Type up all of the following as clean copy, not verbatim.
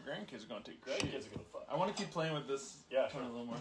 your grandkids are going to take Grandkids are gonna fuck. I want to keep playing with this Yeah, tone sure. a little more.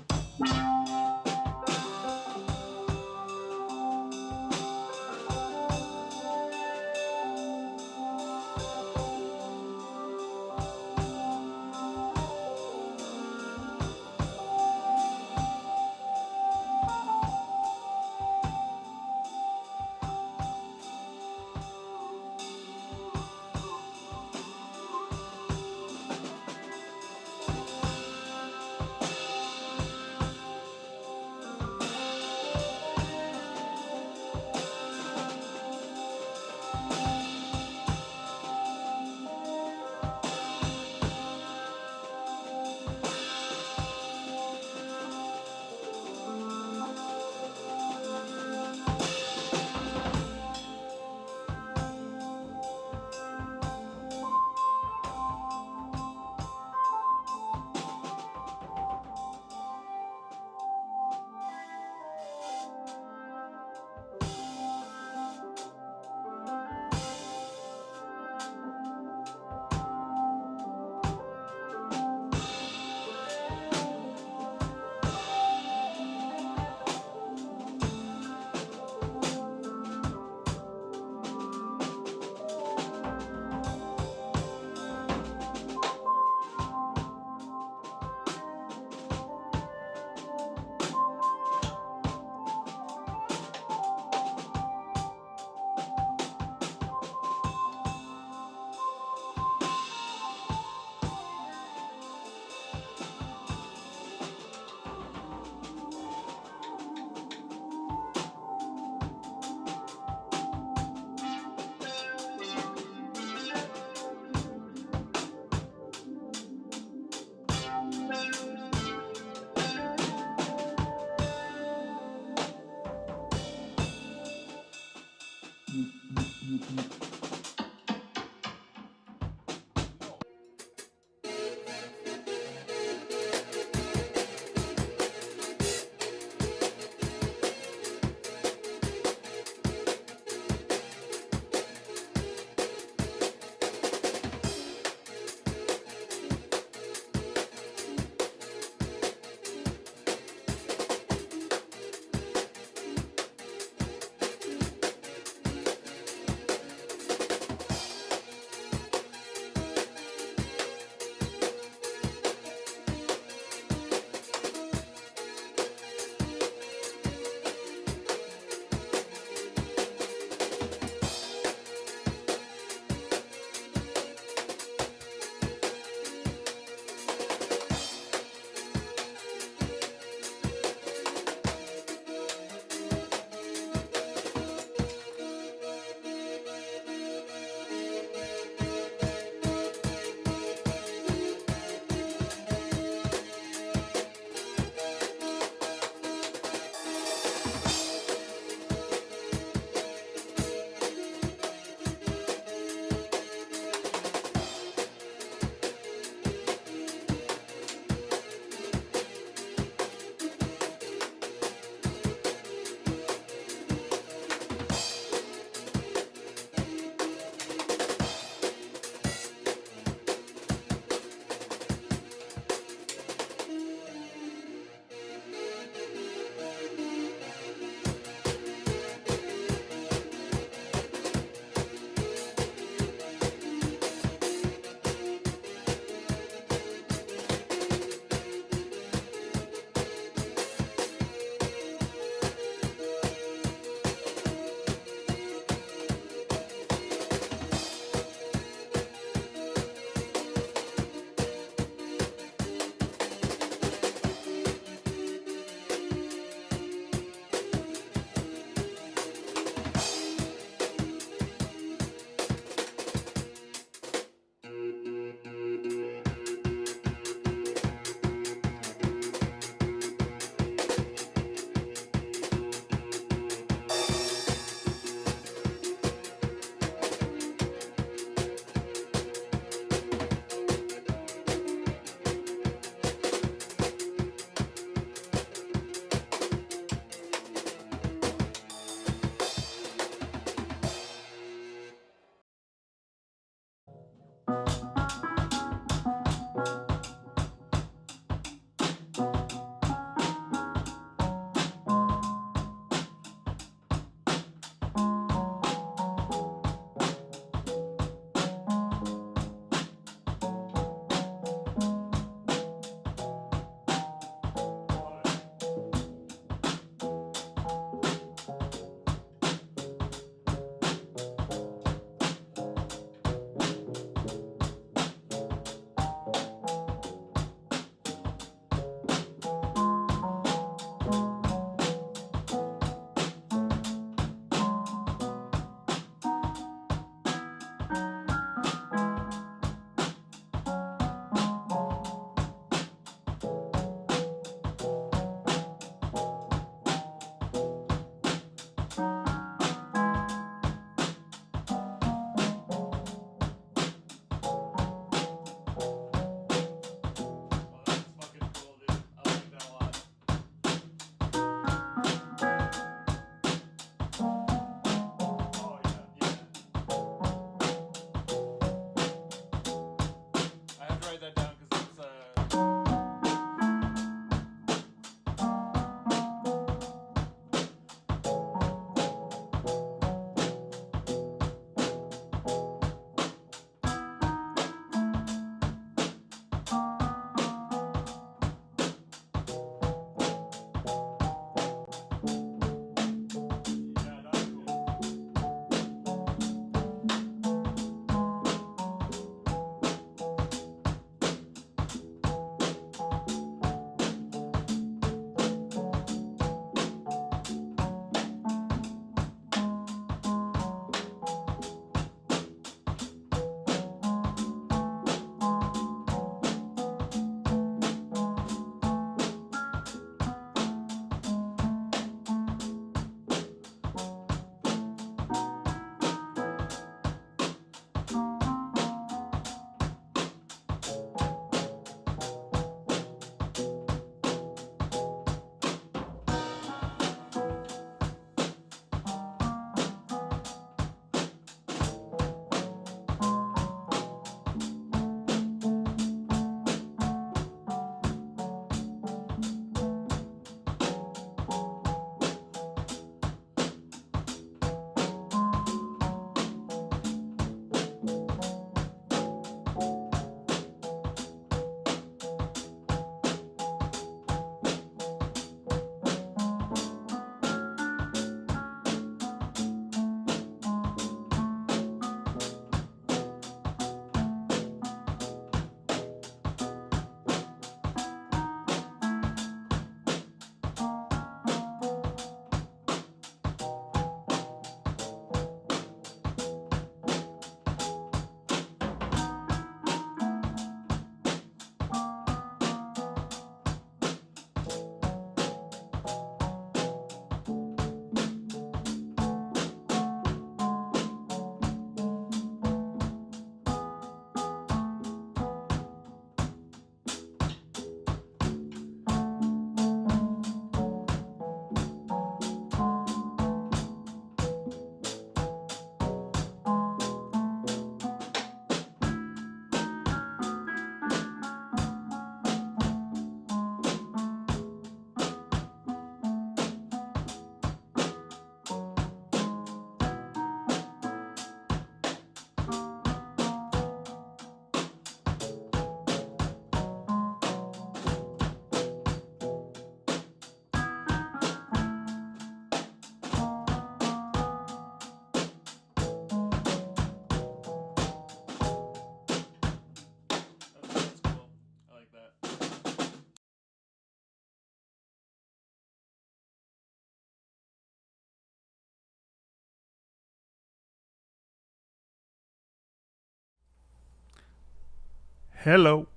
Hello.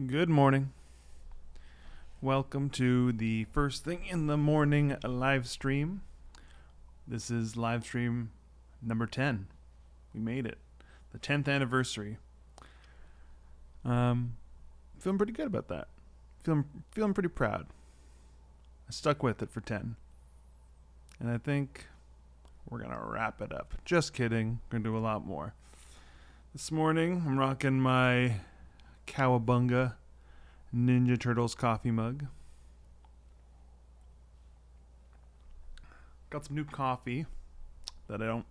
Good morning. Welcome to the first thing in the morning live stream. This is live stream number 10. We made it. The 10th anniversary. Feeling pretty good about that. Feeling pretty proud. I stuck with it for 10. And I think we're going to wrap it up. Just kidding. Going to do a lot more. This morning, I'm rocking my Cowabunga Ninja Turtles coffee mug. Got some new coffee that I don't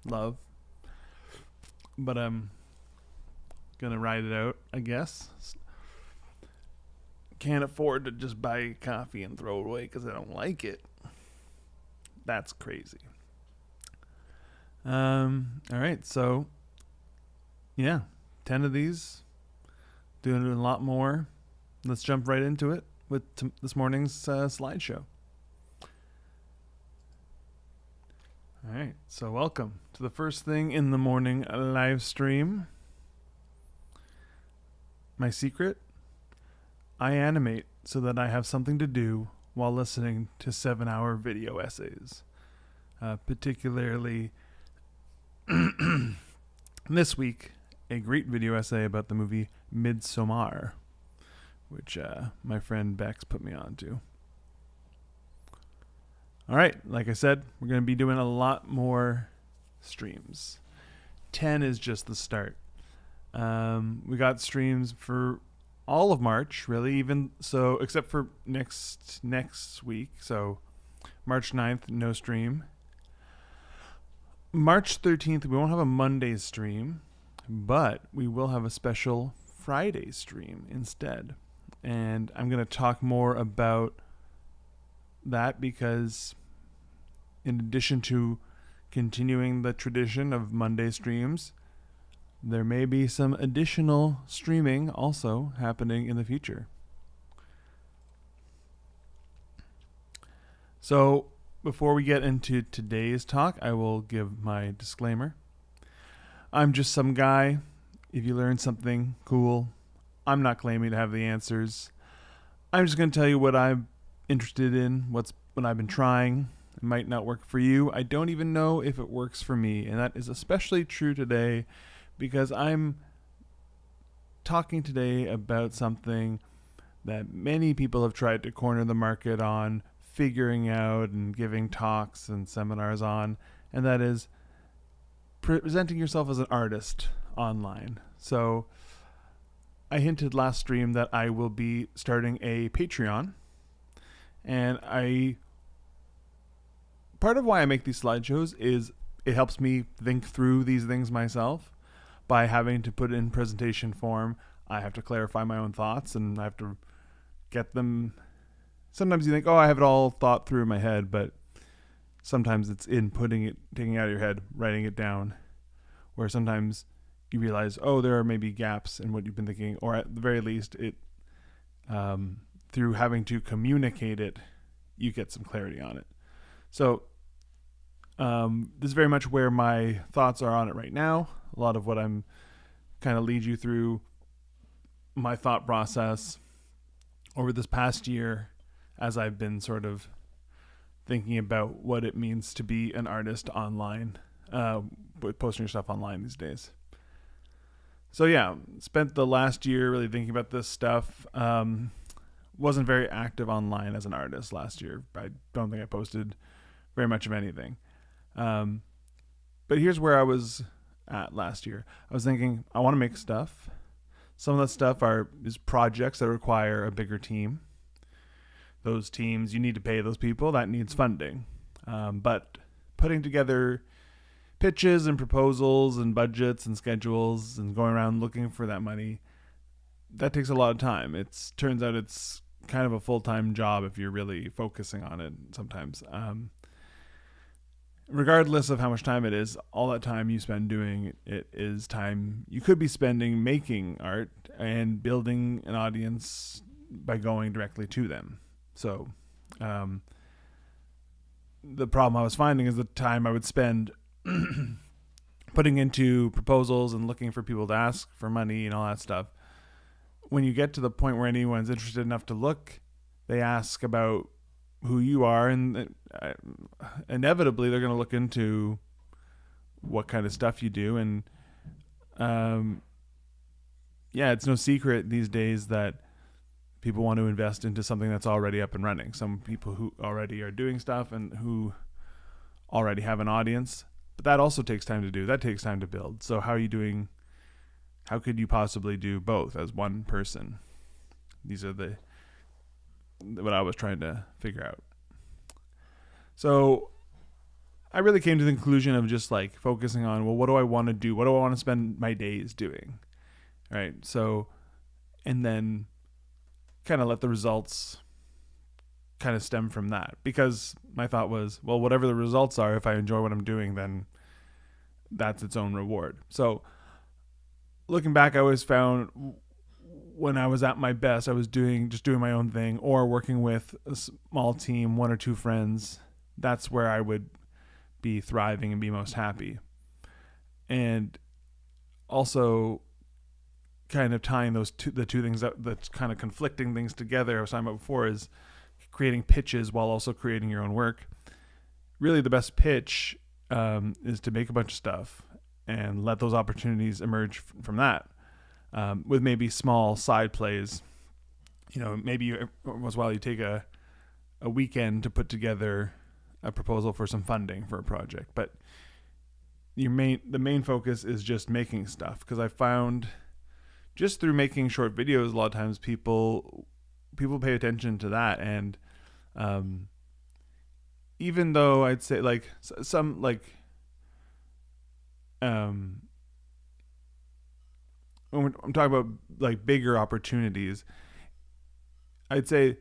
love, but I'm gonna ride it out, I guess. Can't afford to just buy coffee and throw it away because I don't like it. That's crazy. Alright, so yeah, 10 of these, doing a lot more. Let's jump right into it with this morning's slideshow. All right, so welcome to the first thing in the morning live stream. My secret? I animate so that I have something to do while listening to 7-hour video essays. Particularly this week, a great video essay about the movie Midsommar, which my friend Bex put me on to. All right, like I said, we're going to be doing a lot more streams. 10 is just the start. We got streams for all of March, really, even so, except for next week. So March 9th, no stream. March 13th, we won't have a Monday stream, but we will have a special Friday stream instead. And I'm going to talk more about that because in addition to continuing the tradition of Monday streams, there may be some additional streaming also happening in the future. So before we get into today's talk, I will give my disclaimer. I'm just some guy. If you learn something cool, I'm not claiming to have the answers. I'm just going to tell you what I'm interested in, what I've been trying. It might not work for you. I don't even know if it works for me. And that is especially true today because I'm talking today about something that many people have tried to corner the market on, figuring out and giving talks and seminars on, and that is presenting yourself as an artist online. So I hinted last stream that I will be starting a Patreon, and part of why I make these slideshows is it helps me think through these things myself. By having to put it in presentation form, I have to clarify my own thoughts and I have to get them. Sometimes you think, oh, I have it all thought through in my head, but sometimes it's in taking it out of your head, writing it down, where sometimes you realize, oh, there are maybe gaps in what you've been thinking, or at the very least, it through having to communicate it, you get some clarity on it. So this is very much where my thoughts are on it right now. A lot of what I'm kind of lead you through my thought process over this past year as I've been sort of thinking about what it means to be an artist online, posting your stuff online these days. So yeah, spent the last year really thinking about this stuff. Wasn't very active online as an artist last year. I don't think I posted very much of anything. But here's where I was at last year. I was thinking, I want to make stuff. Some of that stuff is projects that require a bigger team. Those teams, you need to pay those people. That needs funding. But putting together pitches and proposals and budgets and schedules and going around looking for that money, that takes a lot of time. Turns out it's kind of a full-time job if you're really focusing on it sometimes. Regardless of how much time it is, all that time you spend doing it is time you could be spending making art and building an audience by going directly to them. So the problem I was finding is the time I would spend putting into proposals and looking for people to ask for money and all that stuff. When you get to the point where anyone's interested enough to look, they ask about who you are, and inevitably they're going to look into what kind of stuff you do. And it's no secret these days that people want to invest into something that's already up and running. Some people who already are doing stuff and who already have an audience, but that also takes time to do. That takes time to build. So how could you possibly do both as one person? These are what I was trying to figure out. So I really came to the conclusion of just like focusing on, well, what do I want to do? What do I want to spend my days doing? Right. So, and then kind of let the results kind of stem from that, because my thought was, well, whatever the results are, if I enjoy what I'm doing, then that's its own reward. So looking back, I always found when I was at my best, I was doing my own thing or working with a small team, one or two friends. That's where I would be thriving and be most happy. And also kind of tying the two things that's kind of conflicting things together I was talking about before is creating pitches while also creating your own work. Really the best pitch is to make a bunch of stuff and let those opportunities emerge from that, with maybe small side plays. Maybe once in a while you take a weekend to put together a proposal for some funding for a project, but the main focus is just making stuff, because I found just through making short videos, a lot of times people pay attention to that. And even though I'd say like some like when I'm talking about like bigger opportunities, I'd say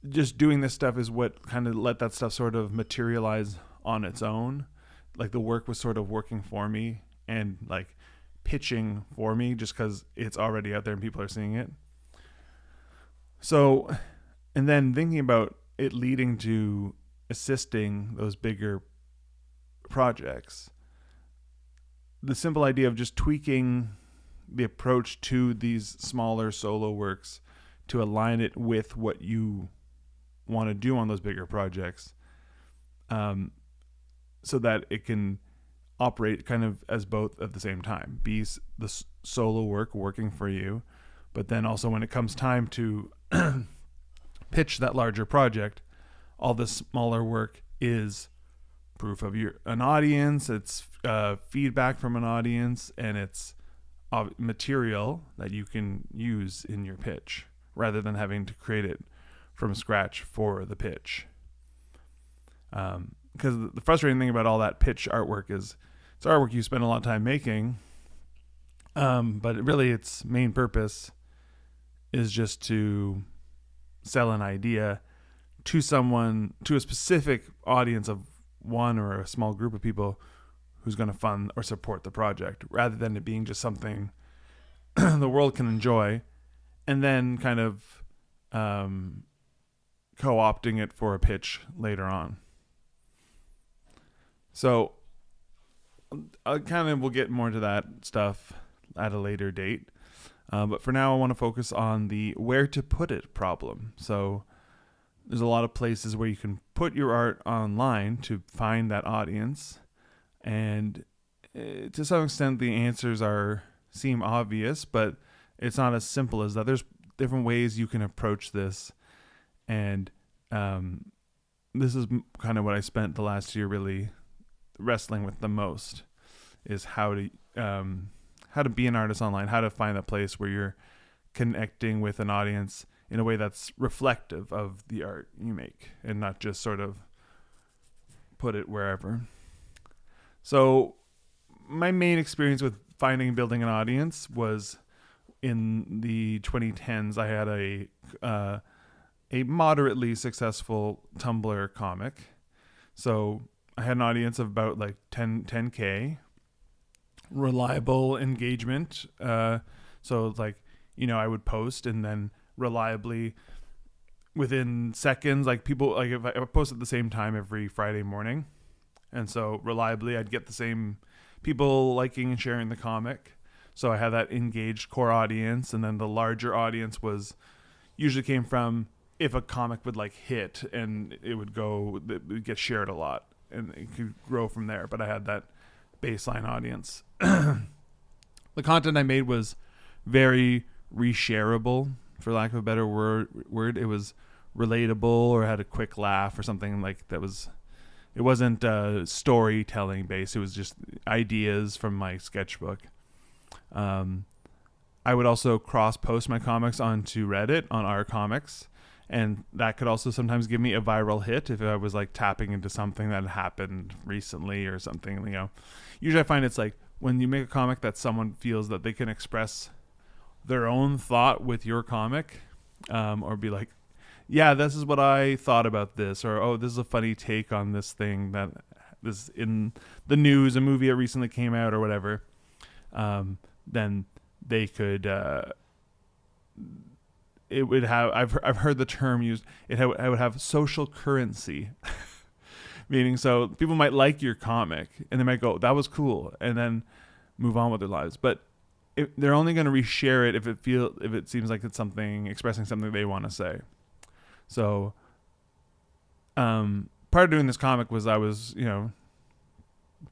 just doing this stuff is what kind of let that stuff sort of materialize on its own. Like the work was sort of working for me and like pitching for me just because it's already out there and people are seeing it. So, and then thinking about it leading to assisting those bigger projects, the simple idea of just tweaking the approach to these smaller solo works to align it with what you want to do on those bigger projects, so that it can operate kind of as both at the same time, be the solo work working for you, but then also when it comes time to pitch that larger project, all the smaller work is proof of an audience, it's feedback from an audience, and it's material that you can use in your pitch rather than having to create it from scratch for the pitch. Because the frustrating thing about all that pitch artwork is it's artwork you spend a lot of time making, but really its main purpose is just to sell an idea to someone, to a specific audience of one or a small group of people who's going to fund or support the project, rather than it being just something the world can enjoy and then kind of co-opting it for a pitch later on. So I kind of will get more into that stuff at a later date. But for now, I want to focus on the where to put it problem. So there's a lot of places where you can put your art online to find that audience. And to some extent, the answers seem obvious, but it's not as simple as that. There's different ways you can approach this. And this is kind of what I spent the last year really wrestling with the most, is how to be an artist online, how to find a place where you're connecting with an audience in a way that's reflective of the art you make and not just sort of put it wherever. So my main experience with finding and building an audience was in the 2010s. I had a moderately successful Tumblr comic. So I had an audience of about like 10K, reliable engagement. So it's like, I would post and then reliably within seconds, like people, like if I post at the same time every Friday morning. And so reliably I'd get the same people liking and sharing the comic. So I had that engaged core audience, and then the larger audience was usually came from if a comic would like hit and it would get shared a lot, and it could grow from there. But I had that baseline audience. The content I made was very reshareable, for lack of a better word. It was relatable or had a quick laugh or something like that. It wasn't storytelling based. It was just ideas from my sketchbook. I would also cross post my comics onto Reddit on our comics, and that could also sometimes give me a viral hit if I was like tapping into something that happened recently or something. Usually I find it's like when you make a comic that someone feels that they can express their own thought with your comic, or be like, yeah, this is what I thought about this, or oh, this is a funny take on this thing that this in the news, a movie that recently came out or whatever. Then they could it would have I've heard the term used, it would have social currency. Meaning, so people might like your comic and they might go, that was cool, and then move on with their lives. But they're only going to reshare it if it seems like it's something expressing something they want to say. So part of doing this comic was I was,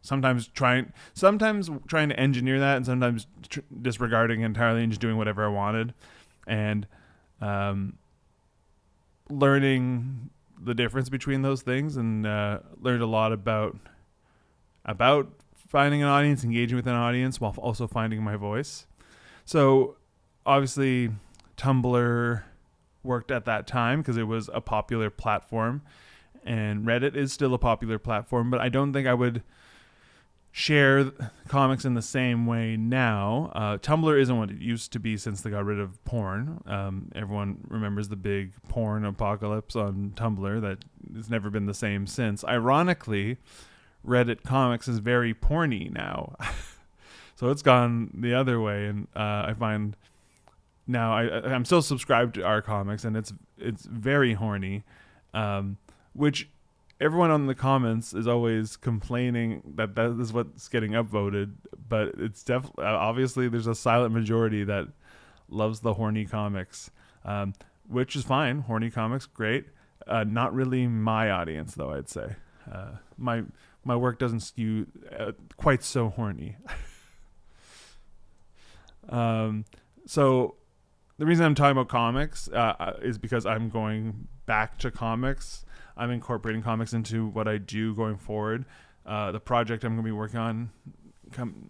sometimes trying to engineer that, and sometimes disregarding entirely and just doing whatever I wanted, and learning the difference between those things, and learned a lot about finding an audience, engaging with an audience, while also finding my voice. So obviously Tumblr worked at that time because it was a popular platform, and Reddit is still a popular platform, but I don't think I would share comics in the same way now. Tumblr isn't what it used to be since they got rid of porn. Everyone remembers the big porn apocalypse on Tumblr that has never been the same since. Ironically, Reddit comics is very porny now. So it's gone the other way, and I find now I'm still subscribed to our comics, and it's very horny, which everyone on the comments is always complaining that is what's getting upvoted, but it's definitely obviously there's a silent majority that loves the horny comics, which is fine. Horny comics, great. Not really my audience, though. I'd say my work doesn't skew quite so horny. So the reason I'm talking about comics is because I'm going back to comics. I'm incorporating comics into what I do going forward. The project I'm going to be working on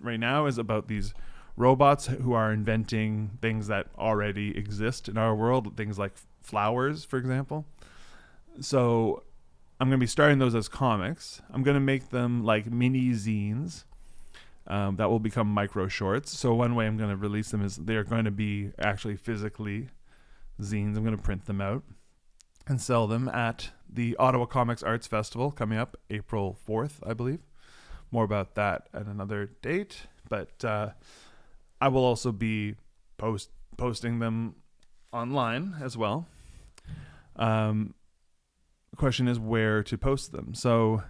right now is about these robots who are inventing things that already exist in our world, things like flowers, for example. So I'm going to be starting those as comics. I'm going to make them like mini zines that will become micro shorts. So one way I'm going to release them is they're going to be actually physically zines. I'm going to print them out and sell them at the Ottawa Comics Arts Festival coming up April 4th, I believe. More about that at another date. But I will also be posting them online as well. The question is where to post them. So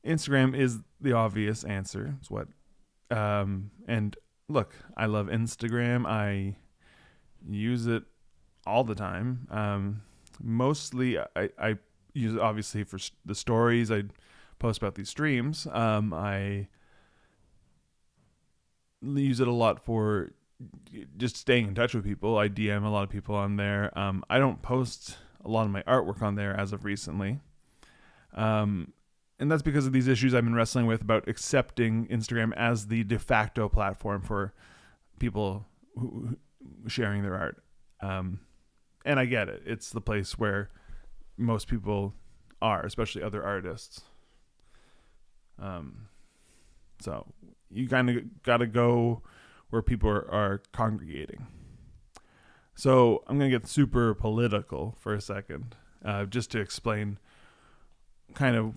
Instagram is the obvious answer. It's what and look, I love Instagram. I use it all the time. Mostly I use it obviously for the stories I post about these streams. I use it a lot for just staying in touch with people. I DM a lot of people on there. I don't post a lot of my artwork on there as of recently. And that's because of these issues I've been wrestling with about accepting Instagram as the de facto platform for people who sharing their art. And I get it. It's the place where most people are, especially other artists. So you kind of got to go where people are congregating. So I'm going to get super political for a second, just to explain kind of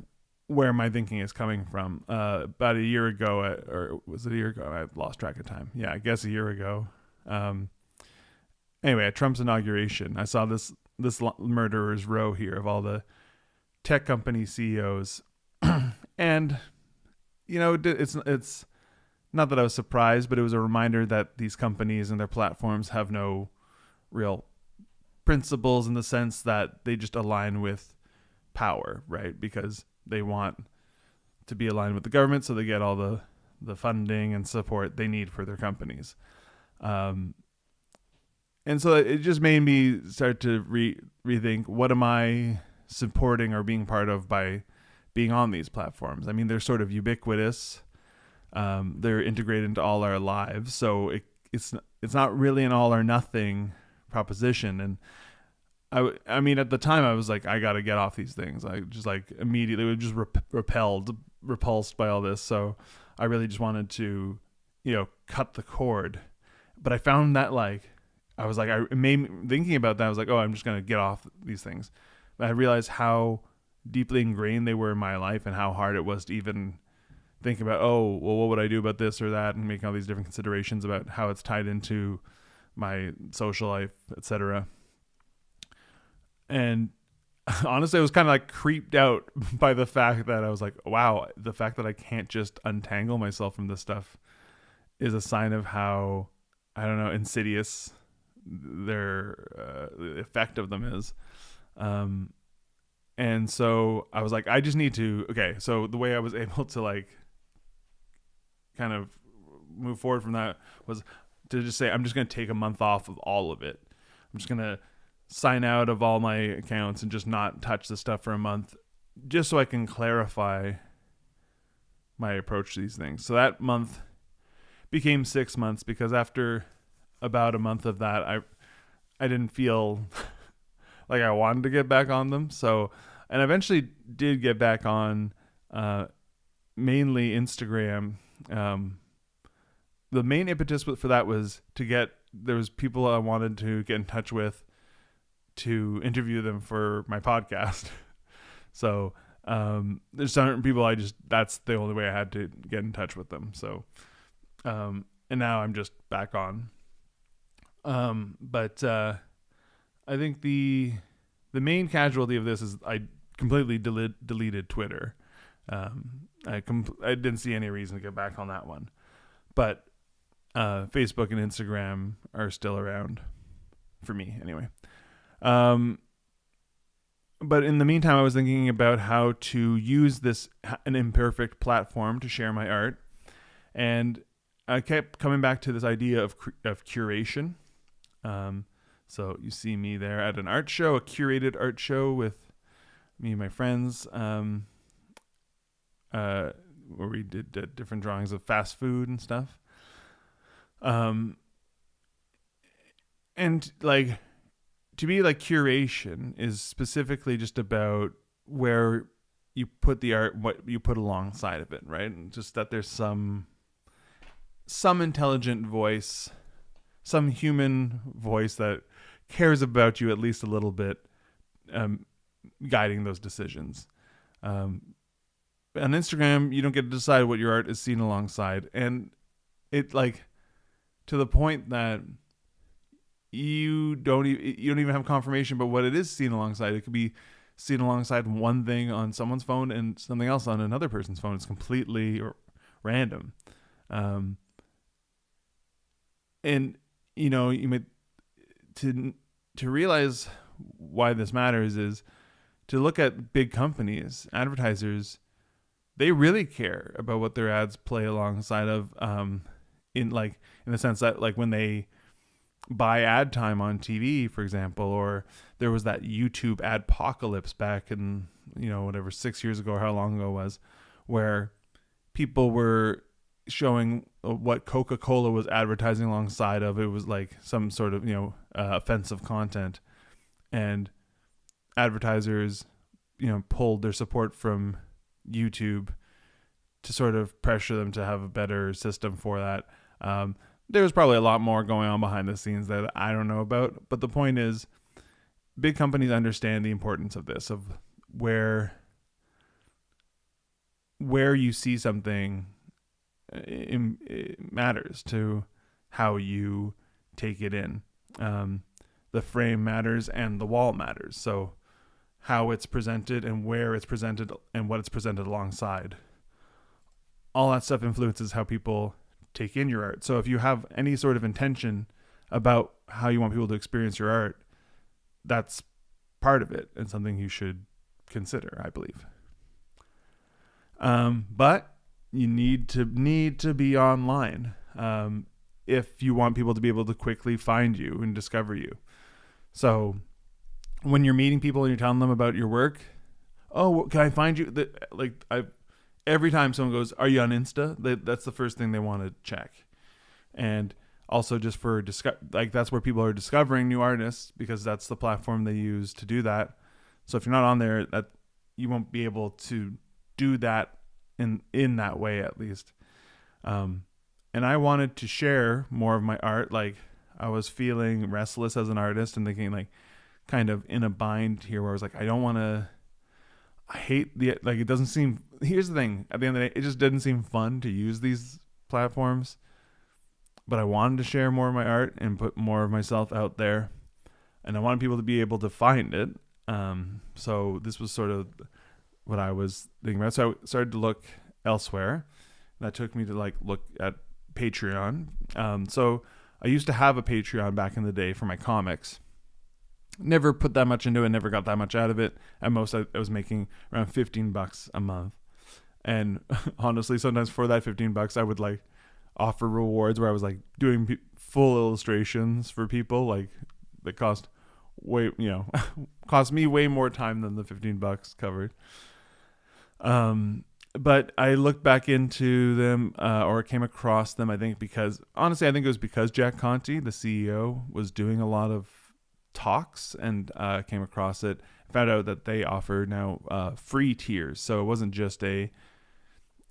where my thinking is coming from. About a year ago, or was it a year ago? I lost track of time. Yeah, I guess a year ago. Anyway, at Trump's inauguration, I saw this murderer's row here of all the tech company CEOs. And it's not that I was surprised, but it was a reminder that these companies and their platforms have no real principles in the sense that they just align with power, right? Because they want to be aligned with the government, so they get all the funding and support they need for their companies. And so it just made me start to rethink, what am I supporting or being part of by being on these platforms? I mean, they're sort of ubiquitous. They're integrated into all our lives, so it's not really an all or nothing proposition. And I mean, at the time, I was like, I got to get off these things. I just like immediately was just repulsed by all this. So I really just wanted to, cut the cord. But I found that I was like, thinking about that, I was like, oh, I'm just gonna get off these things. But I realized how deeply ingrained they were in my life and how hard it was to even think about, oh, well, what would I do about this or that, and making all these different considerations about how it's tied into my social life, etc. And honestly, I was kind of creeped out by the fact that I was like, wow, the fact that I can't just untangle myself from this stuff is a sign of how, I don't know, insidious the effect of them is. And so I was like, I just need to, okay. So the way I was able to kind of move forward from that was to just say, I'm just going to take a month off of all of it. I'm just going to sign out of all my accounts and just not touch the stuff for a month, just so I can clarify my approach to these things. So that month became 6 months, because after about a month of that, I didn't feel like I wanted to get back on them. So, and I eventually did get back on mainly Instagram. The main impetus for that was there was people I wanted to get in touch with to interview them for my podcast. So there's certain people that's the only way I had to get in touch with them. So and now I'm just back on. But I think the main casualty of this is I completely deleted Twitter. I didn't see any reason to get back on that one, but Facebook and Instagram are still around for me anyway. But in the meantime, I was thinking about how to use an imperfect platform to share my art, and I kept coming back to this idea of curation. So you see me there at an art show, a curated art show with me and my friends, where we did different drawings of fast food and stuff. And to me, curation is specifically just about where you put the art, what you put alongside of it, right? And just that there's some intelligent voice, some human voice that cares about you at least a little bit, guiding those decisions. On Instagram, you don't get to decide what your art is seen alongside, and it to the point that you don't even have confirmation about what it is seen alongside. It could be seen alongside one thing on someone's phone and something else on another person's phone. It's completely random. And you might to realize why this matters is to look at big companies, advertisers. They really care about what their ads play alongside of, in the sense that when they buy ad time on TV, for example, or there was that YouTube adpocalypse back in 6 years ago or how long ago it was, where people were showing what Coca-Cola was advertising alongside of. It was some sort of offensive content, and advertisers pulled their support from YouTube to sort of pressure them to have a better system for that. There was probably a lot more going on behind the scenes that I don't know about, but the point is, big companies understand the importance of this, of where you see something, it matters to how you take it in. The frame matters and the wall matters. So how it's presented and where it's presented and what it's presented alongside all that stuff influences how people take in your art. So if you have any sort of intention about how you want people to experience your art, that's part of it and something you should consider, I believe. But you need to be online if you want people to be able to quickly find you and discover you. So when you're meeting people and you're telling them about your work, oh, can I find you? Every time someone goes, "Are you on Insta?" That's the first thing they want to check. And also just for that's where people are discovering new artists, because that's the platform they use to do that. So if you're not on there, that you won't be able to do that in that way, at least. And I wanted to share more of my art. Like, I was feeling restless as an artist and thinking, like, kind of in a bind here, where I was like, I hate it doesn't seem, here's the thing, at the end of the day, it just didn't seem fun to use these platforms, but I wanted to share more of my art and put more of myself out there, and I wanted people to be able to find it. So this was sort of what I was thinking about. So I started to look elsewhere. That took me to look at Patreon. So I used to have a Patreon back in the day for my comics. Never put that much into it, never got that much out of it. At most, I was making around $15 a month. And honestly, sometimes for that $15, I would offer rewards where I was doing full illustrations for people, that cost cost me way more time than the $15 covered. But I looked back into them, or came across them, I think it was because Jack Conte, the CEO, was doing a lot of talks, and came across it, found out that they offer now free tiers. So it wasn't just a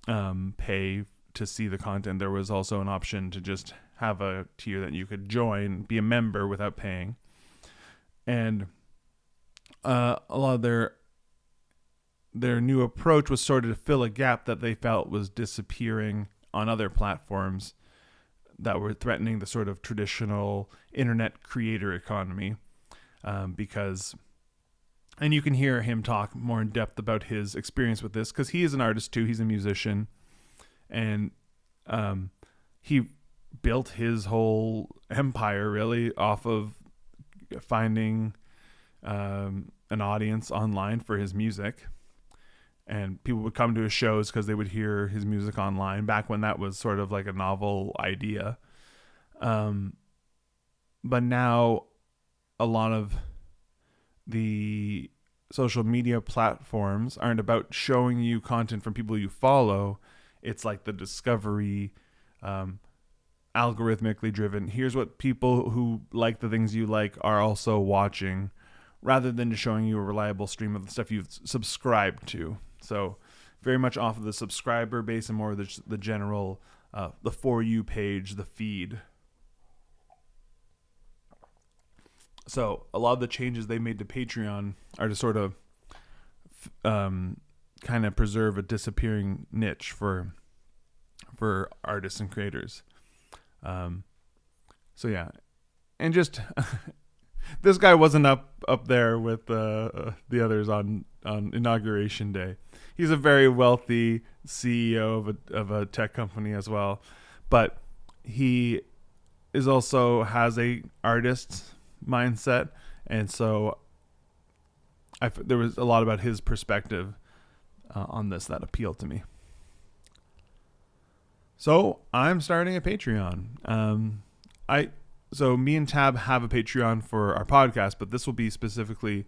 pay to see the content. There was also an option to just have a tier that you could join, be a member without paying. And a lot of their new approach was sort of to fill a gap that they felt was disappearing on other platforms that were threatening the sort of traditional internet creator economy. Because, and you can hear him talk more in depth about his experience with this, because he is an artist too. He's a musician, and he built his whole empire really off of finding an audience online for his music. And people would come to his shows because they would hear his music online, back when that was sort of like a novel idea. But now a lot of the social media platforms aren't about showing you content from people you follow. It's like the discovery, algorithmically driven. Here's what people who like the things you like are also watching, rather than just showing you a reliable stream of the stuff you've subscribed to. So very much off of the subscriber base and more of the general, the For You page, the feed. So a lot of the changes they made to Patreon are to sort of kind of preserve a disappearing niche for artists and creators. So yeah, and just this guy wasn't up there with the others on Inauguration Day. He's a very wealthy CEO of a tech company as well, but he is also has a artist's mindset, and so there was a lot about his perspective on this that appealed to me. So I'm starting a Patreon. So me and Tab have a Patreon for our podcast, but this will be specifically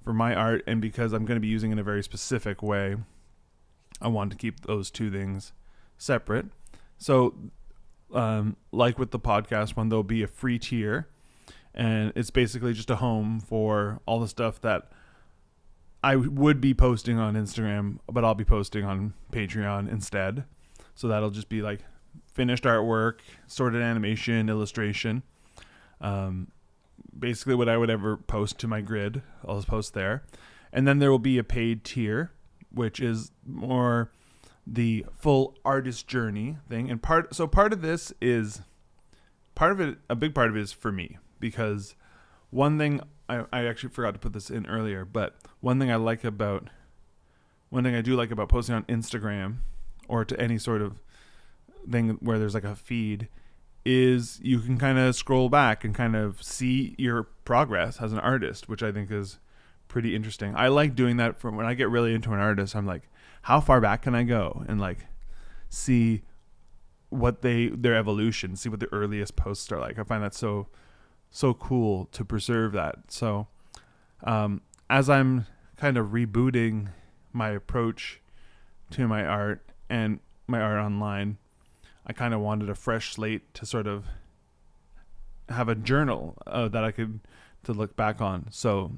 for my art, and because I'm going to be using it in a very specific way, I want to keep those two things separate. So like with the podcast one, there'll be a free tier, and it's basically just a home for all the stuff that I would be posting on Instagram, but I'll be posting on Patreon instead. So that'll just be like finished artwork, sorted animation, illustration. Basically what I would ever post to my grid, I'll just post there. And then there will be a paid tier, which is more the full artist journey thing. And a big part of it is for me, because one thing I actually forgot to put this in earlier, but one thing I do like about posting on Instagram or to any sort of thing where there's like a feed, is you can kind of scroll back and kind of see your progress as an artist, which I think is pretty interesting. I like doing that. From when I get really into an artist, I'm like, how far back can I go and like see what their evolution, see what the earliest posts are like. I find that so cool to preserve that. So as I'm kind of rebooting my approach to my art and my art online, I kind of wanted a fresh slate to sort of have a journal that I could to look back on. So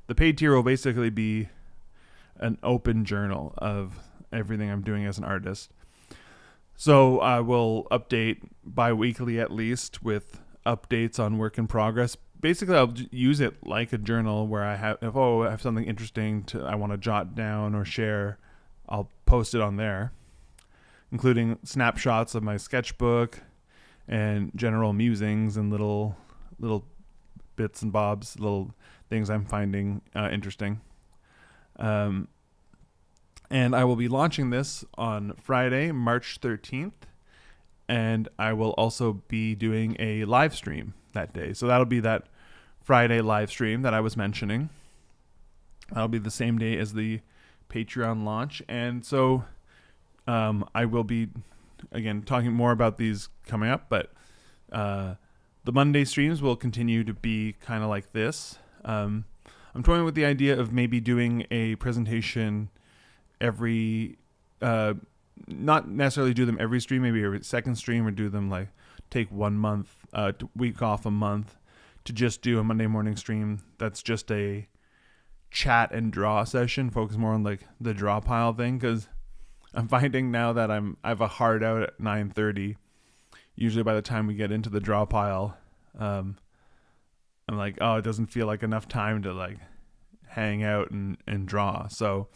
the paid tier will basically be an open journal of everything I'm doing as an artist. So I will update bi-weekly at least with updates on work in progress. Basically, I'll use it like a journal where I have something interesting I want to jot down or share, I'll post it on there, including snapshots of my sketchbook and general musings and little bits and bobs, little things I'm finding interesting. And I will be launching this on Friday, March 13th. And I will also be doing a live stream that day. So that'll be that Friday live stream that I was mentioning. That'll be the same day as the Patreon launch. And so I will be, again, talking more about these coming up. But the Monday streams will continue to be kind of like this. I'm toying with the idea of maybe doing a presentation every, not necessarily do them every stream, maybe every second stream, or do them like take 1 month, week off a month to just do a Monday morning stream. That's just a chat and draw session, focus more on like the draw pile thing. Cause I'm finding now that I have a hard out at 9:30. Usually by the time we get into the draw pile, I'm like, oh, it doesn't feel like enough time to like hang out and draw. So,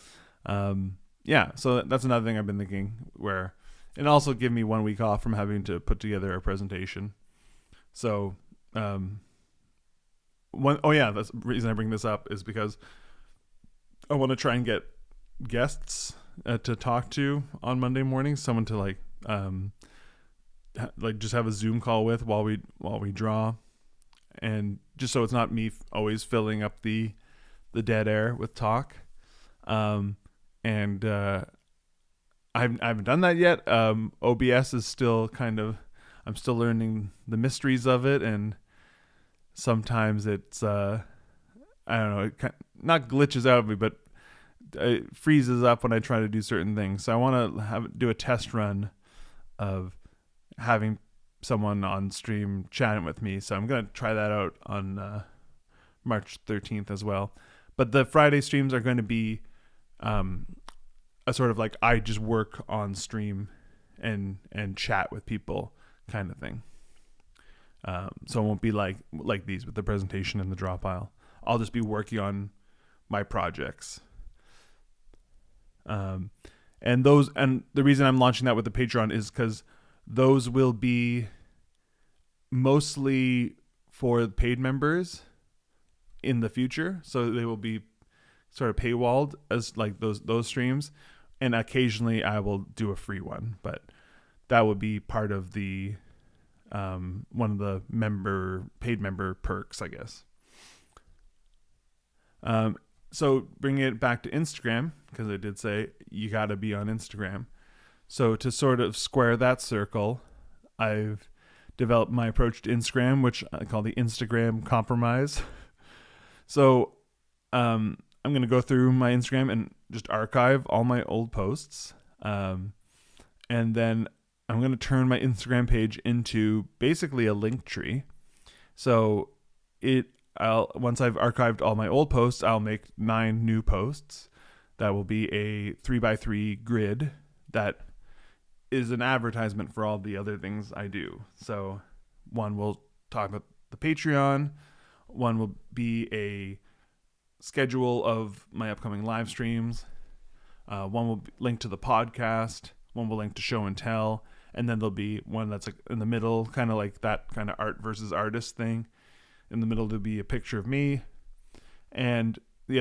yeah, so that's another thing I've been thinking where, and also give me 1 week off from having to put together a presentation. So, that's the reason I bring this up is because I want to try and get guests to talk to on Monday mornings, someone to like just have a Zoom call with while we draw, and just so it's not me always filling up the dead air with talk. And I haven't done that yet. OBS is still I'm still learning the mysteries of it, and sometimes it's I don't know, it not glitches out of me, but it freezes up when I try to do certain things. So I want to do a test run of having someone on stream chatting with me. So I'm gonna try that out on March 13th as well. But the Friday streams are going to be a sort of like I just work on stream and chat with people kind of thing. So it won't be like these with the presentation and the draw pile. I'll just be working on my projects. And the reason I'm launching that with the Patreon is because those will be mostly for paid members in the future. So they will be sort of paywalled as like those streams. And occasionally I will do a free one, but that would be part of the one of the paid member perks, I guess. So bringing it back to Instagram, because I did say you got to be on Instagram. So to sort of square that circle, I've developed my approach to Instagram, which I call the Instagram compromise. So I'm going to go through my Instagram and just archive all my old posts. And then I'm going to turn my Instagram page into basically a link tree. So once I've archived all my old posts, I'll make 9 new posts. That will be a 3x3 grid that is an advertisement for all the other things I do. So one will talk about the Patreon. One will be a schedule of my upcoming live streams. One will link to the podcast. One will link to show and tell. And then there'll be one that's like in the middle, kind of like that kind of art versus artist thing. In the middle, there'll be a picture of me. And the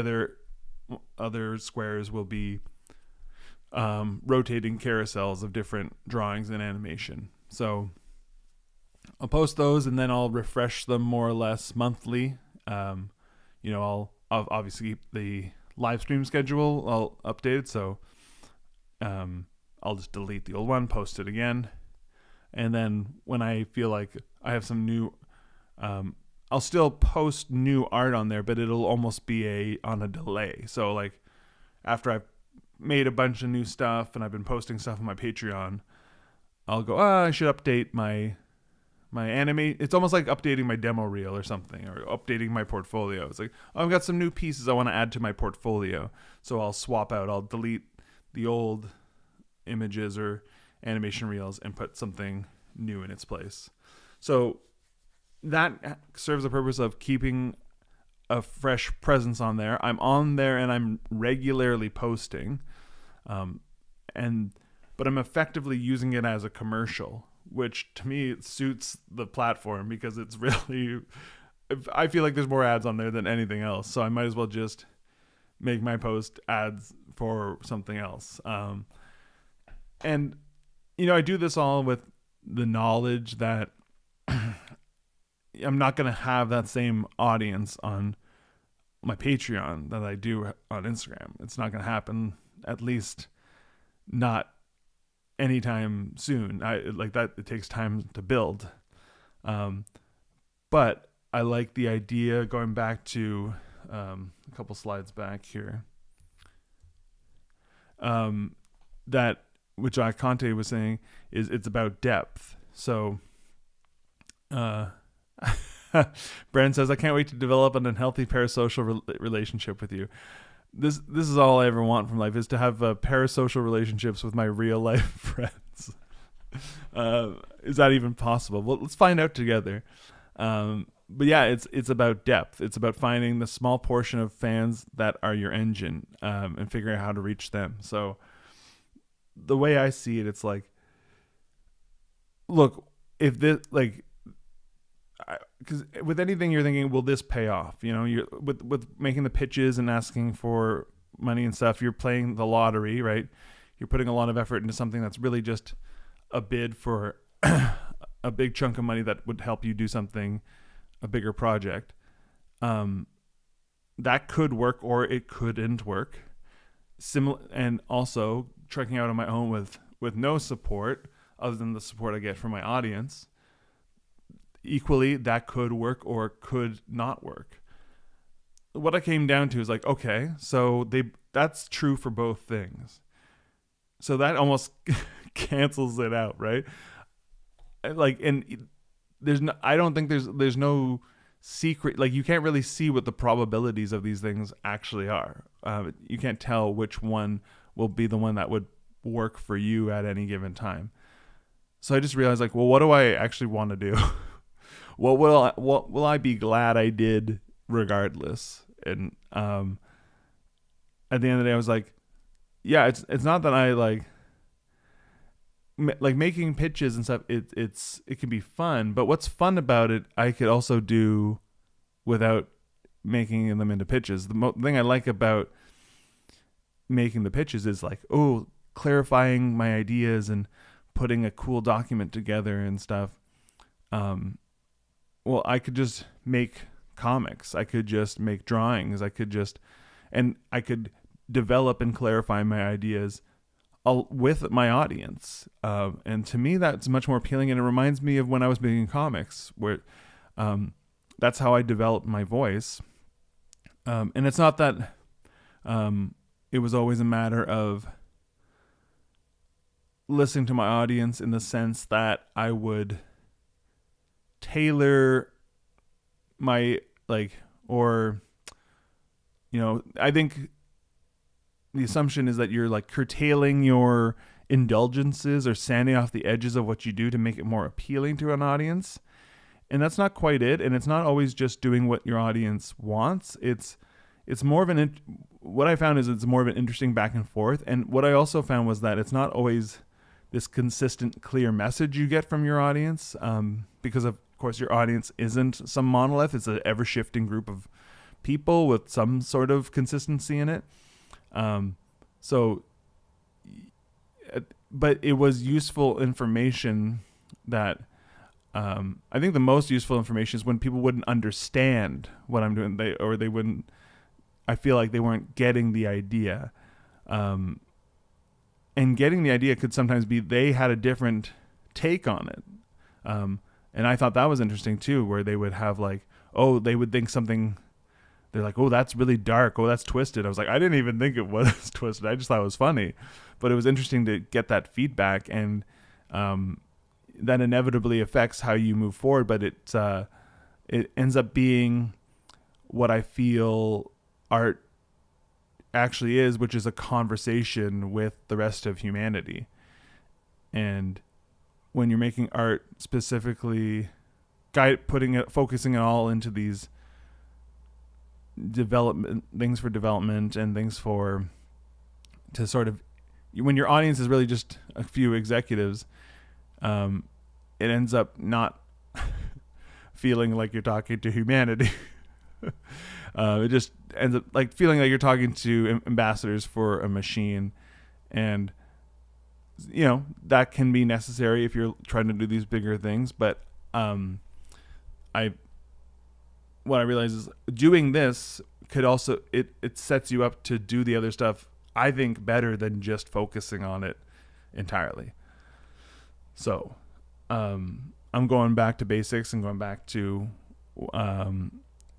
other squares will be rotating carousels of different drawings and animation. So I'll post those and then I'll refresh them more or less monthly. I'll obviously keep the live stream schedule. I'll update it. So I'll just delete the old one, post it again. And then when I feel like I have some new, I'll still post new art on there, but it'll almost be on a delay. So like after I've made a bunch of new stuff and I've been posting stuff on my Patreon, I'll go, I should update my anime. It's almost like updating my demo reel or something, or updating my portfolio. It's like, I've got some new pieces I want to add to my portfolio. So I'll delete the old images or animation reels and put something new in its place. So that serves the purpose of keeping a fresh presence on there. I'm on there and I'm regularly posting, but I'm effectively using it as a commercial, which to me it suits the platform because it's really, I feel like there's more ads on there than anything else. So I might as well just make my post ads for something else. And I do this all with the knowledge that I'm not going to have that same audience on my Patreon that I do on Instagram. It's not going to happen, at least not anytime soon. It takes time to build. But I like the idea, going back to a couple slides back here, that which Conte was saying is it's about depth. So Brandon says, I can't wait to develop an unhealthy parasocial relationship with you. This is all I ever want from life, is to have parasocial relationships with my real life friends. Is that even possible? Well, let's find out together. But yeah, it's about depth. It's about finding the small portion of fans that are your engine, and figuring out how to reach them. So the way I see it, it's like, look, if this, like, because with anything you're thinking, will this pay off? You're with making the pitches and asking for money and stuff, you're playing the lottery, right? You're putting a lot of effort into something that's really just a bid for a big chunk of money that would help you do something, a bigger project. That could work or it couldn't work. And also trekking out on my own with no support other than the support I get from my audience. Equally, that could work or could not work. What I came down to is like, okay, so that's true for both things. So that almost cancels it out, right? Like, and I don't think there's no secret, like you can't really see what the probabilities of these things actually are. You can't tell which one will be the one that would work for you at any given time. So I just realized, like, well, what do I actually want to do? What will I be glad I did regardless? And at the end of the day, I was like, yeah, it's not that I like making pitches and stuff. It can be fun, but what's fun about it, I could also do without making them into pitches. The thing I like about making the pitches is like, clarifying my ideas and putting a cool document together and stuff. Well, I could just make comics. I could just make drawings. I could develop and clarify my ideas with my audience. And to me, that's much more appealing. And it reminds me of when I was making comics, where that's how I developed my voice. And it's not that it was always a matter of listening to my audience in the sense that I would tailor my, I think the assumption is that you're like curtailing your indulgences or sanding off the edges of what you do to make it more appealing to an audience. And that's not quite it. And it's not always just doing what your audience wants. It's more of what I found is it's more of an interesting back and forth. And what I also found was that it's not always this consistent, clear message you get from your audience, because of course your audience isn't some monolith. It's an ever-shifting group of people with some sort of consistency in it. So but it was useful information that I think the most useful information is when people wouldn't understand what I'm doing. They wouldn't. I feel like they weren't getting the idea. And getting the idea could sometimes be they had a different take on it. And I thought that was interesting too, where they would have like, oh, they would think something. They're like, oh, that's really dark. Oh, that's twisted. I was like, I didn't even think it was twisted. I just thought it was funny. But it was interesting to get that feedback, and that inevitably affects how you move forward. But it ends up being what I feel art actually is, which is a conversation with the rest of humanity. And when you're making art specifically, focusing it all into these things for development and things to sort of, when your audience is really just a few executives, it ends up not feeling like you're talking to humanity. It just ends up like feeling like you're talking to ambassadors for a machine. And that can be necessary if you're trying to do these bigger things. But what I realize is doing this could also, it sets you up to do the other stuff, I think, better than just focusing on it entirely. So I'm going back to basics and going back to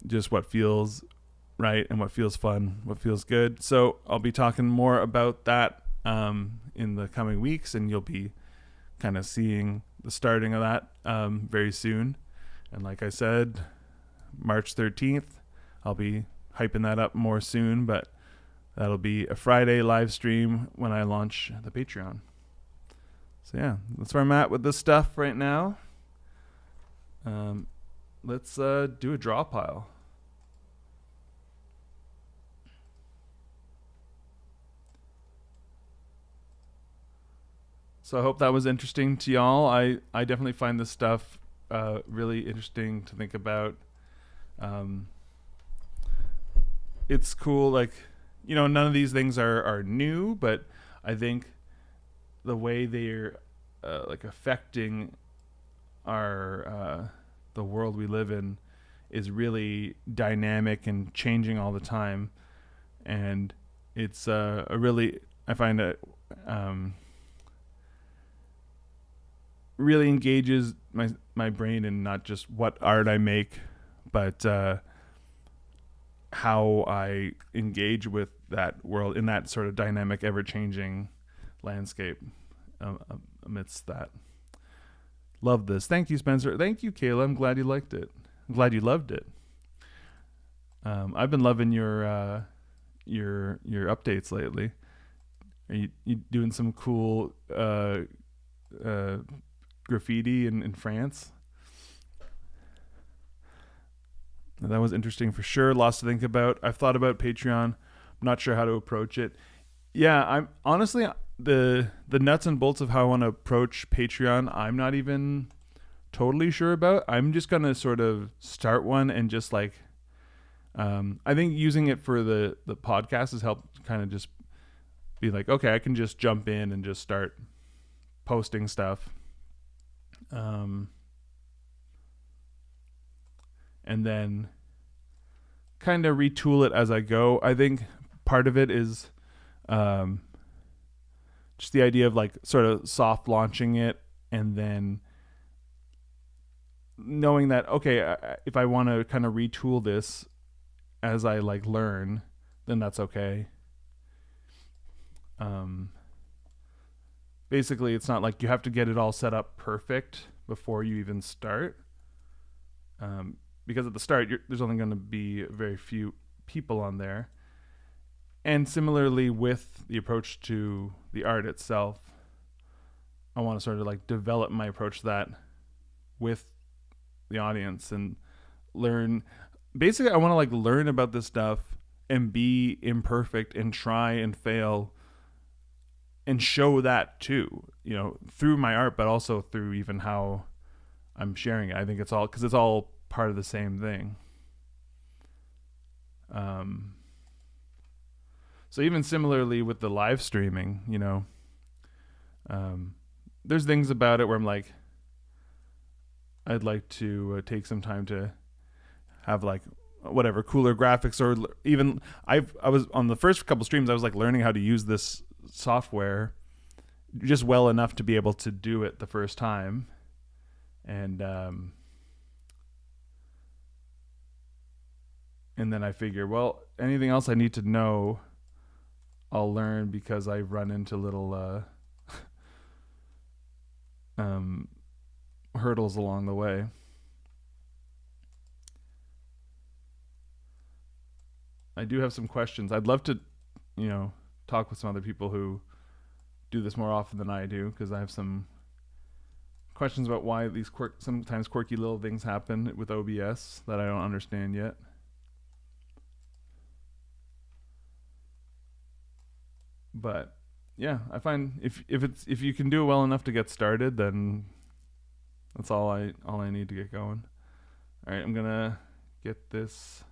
just what feels right and what feels fun, what feels good. So I'll be talking more about that in the coming weeks, and you'll be kind of seeing the starting of that very soon. And like I said, March 13th, I'll be hyping that up more soon, but that'll be a Friday live stream when I launch the Patreon. So yeah, that's where I'm at with this stuff right now. Let's do a draw pile. So I hope that was interesting to y'all. I definitely find this stuff really interesting to think about. It's cool, like, none of these things are new, but I think the way they're like affecting our the world we live in is really dynamic and changing all the time. And it's I find it really engages my brain in not just what art I make, but how I engage with that world in that sort of dynamic, ever-changing landscape amidst that. Love this. Thank you, Spencer. Thank you, Kayla. I'm glad you liked it. I'm glad you loved it. I've been loving your updates lately. Are you doing some cool graffiti in France? That was interesting for sure. Lots to think about. I've thought about Patreon. I'm not sure how to approach it. Yeah, I'm honestly the nuts and bolts of how I want to approach Patreon, I'm not even totally sure about. I'm just gonna sort of start one and just like I think using it for the podcast has helped kind of just be like, okay, I can just jump in and just start posting stuff. And then kind of retool it as I go. I think part of it is just the idea of like sort of soft launching it, and then knowing that, okay, if I want to kind of retool this as I like learn, then that's okay. Basically, it's not like you have to get it all set up perfect before you even start. Because at the start, there's only going to be very few people on there. And similarly with the approach to the art itself, I want to sort of like develop my approach to that with the audience and learn. Basically, I want to like learn about this stuff and be imperfect and try and fail and show that too, through my art, but also through even how I'm sharing it. I think it's all, because it's all part of the same thing. So even similarly with the live streaming, There's things about it where I'm like, I'd like to take some time to have like whatever cooler graphics, or even I was on the first couple streams I was like learning how to use this software just well enough to be able to do it the first time, and then I figure, well, anything else I need to know I'll learn, because I run into little hurdles along the way. I do have some questions. I'd love to, talk with some other people who do this more often than I do, because I have some questions about why these sometimes quirky little things happen with OBS that I don't understand yet. But yeah, I find if you can do it well enough to get started, then that's all I need to get going. All right, I'm gonna get this.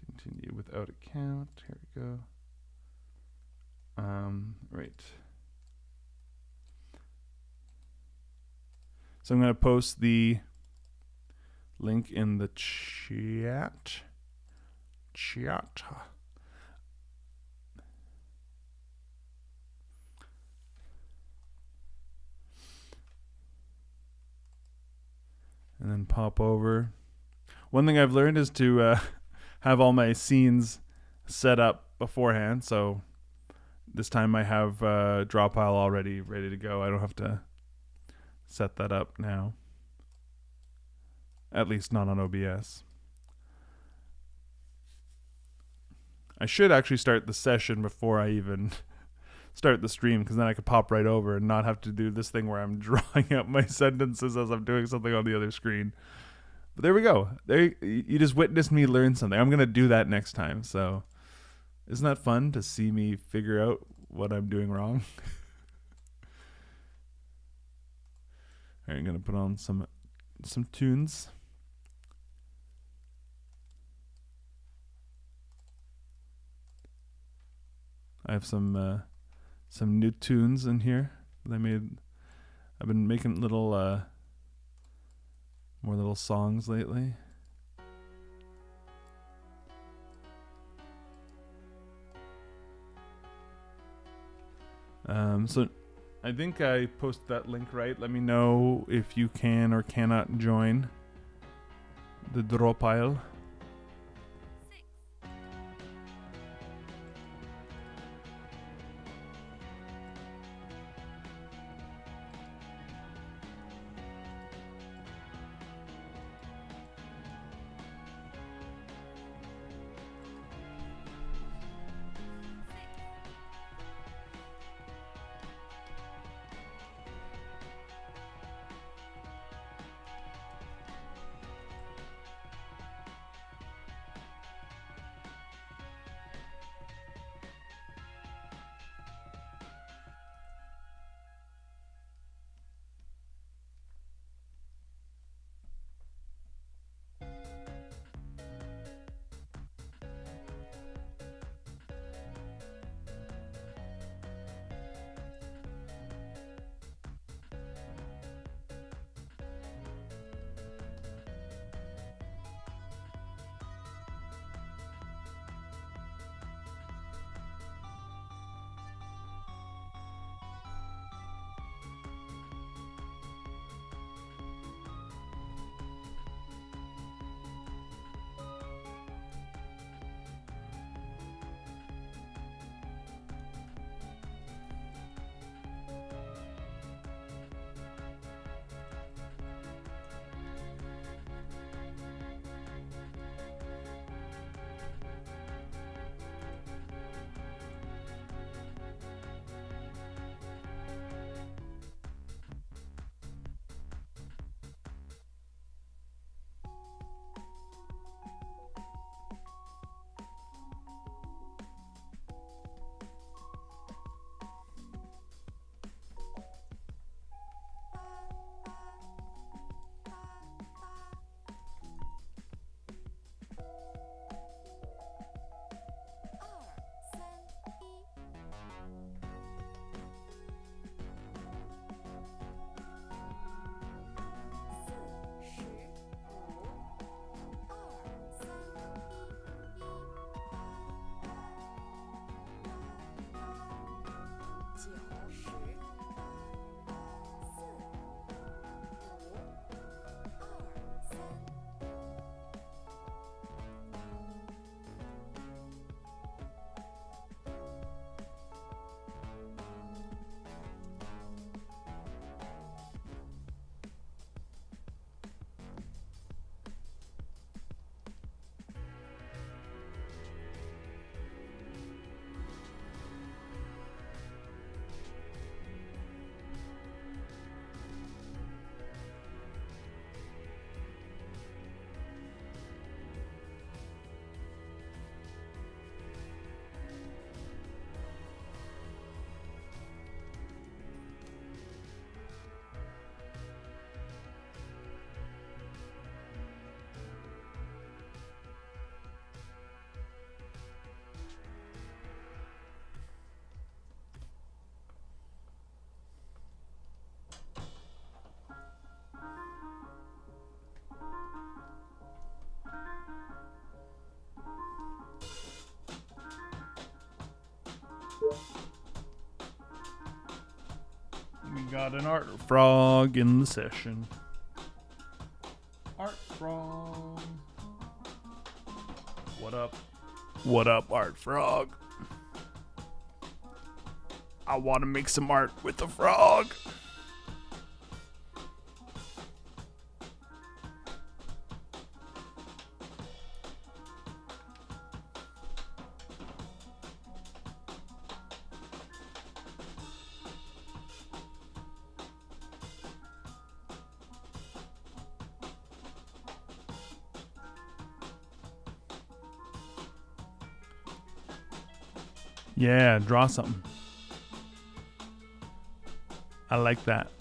Continue without account. Here we go. Right. So I'm going to post the link in the chat. And then pop over. One thing I've learned is to have all my scenes set up beforehand. So this time I have draw pile already ready to go. I don't have to set that up now. At least not on OBS. I should actually start the session before I even start the stream, because then I could pop right over and not have to do this thing where I'm drawing out my sentences as I'm doing something on the other screen. But there we go. There, you just witnessed me learn something. I'm going to do that next time. So isn't that fun to see me figure out what I'm doing wrong? All right, I'm going to put on some tunes. I have some new tunes in here that I made. I've been making little more little songs lately. So I think I posted that link right. Let me know if you can or cannot join the draw pile. We got an art frog in the session. Art frog. What up? What up, art frog? I want to make some art with the frog. Yeah, draw something. I like that.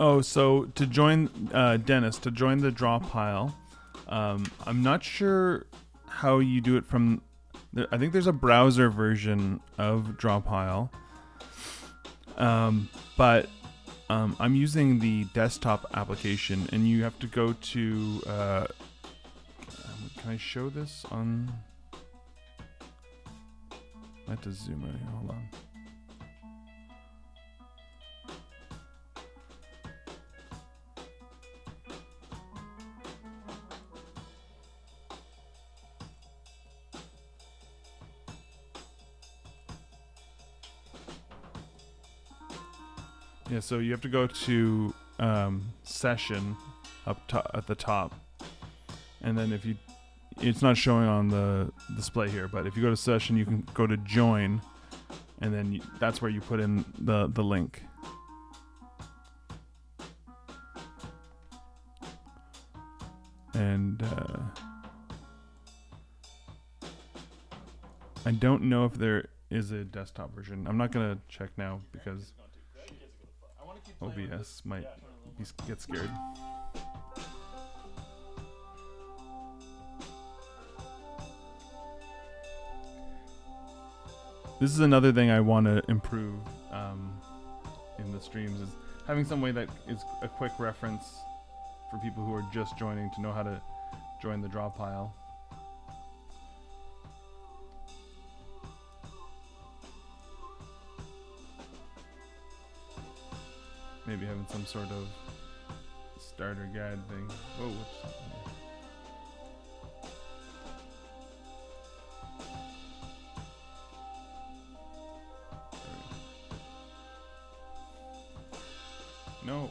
Oh, so to join Dennis, to join the draw pile, I'm not sure how you do it from. I think there's a browser version of Drawpile, but I'm using the desktop application, and you have to go to. Can I show this on? I have to zoom in. Hold on. Yeah, so you have to go to session at the top, and then if you, it's not showing on the display here, but if you go to session, you can go to join, and then that's where you put in the link. And I don't know if there is a desktop version. I'm not gonna check now because OBS might get scared. This is another thing I want to improve in the streams, is having some way that is a quick reference for people who are just joining to know how to join the draw pile. Maybe having some sort of starter guide thing. Whoa, what's happening? No.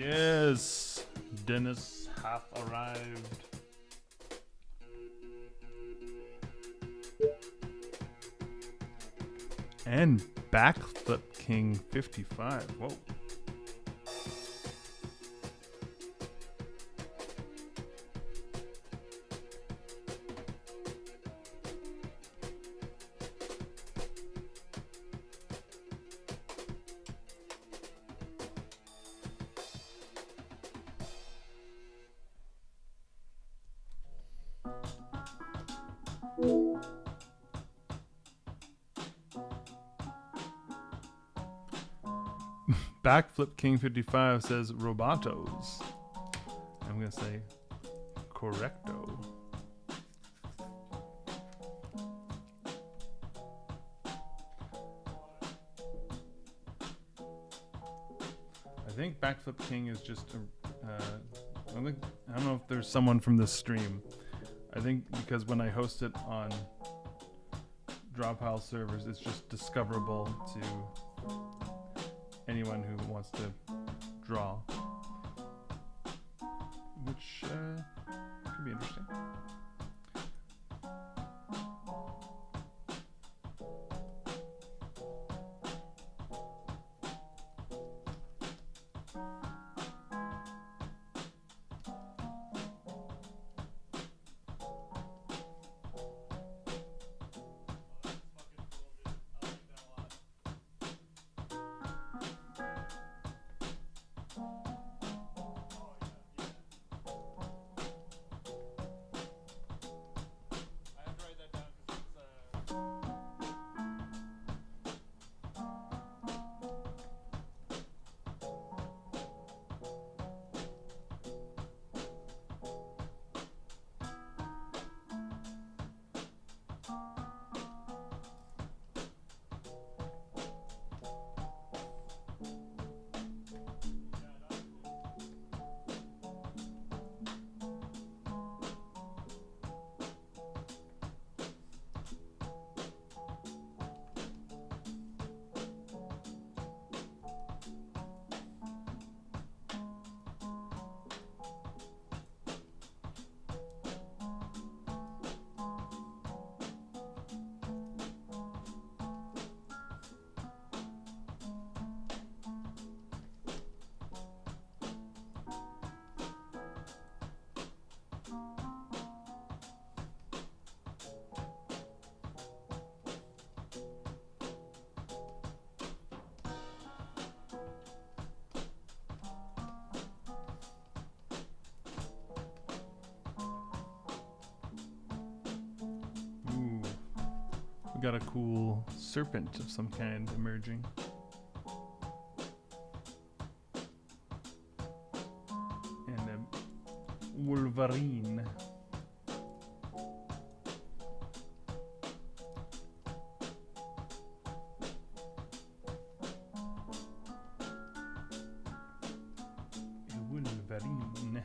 Yes, Dennis hath arrived. And Backflip King 55. Whoa. Backflip King 55 says Robotos. I'm gonna say correcto. I think Backflip King is just I don't know if there's someone from this stream. I think because when I host it on Drawpile servers, it's just discoverable to anyone who wants to draw, which could be interesting. We got a cool serpent of some kind emerging. And a wolverine. A wolverine.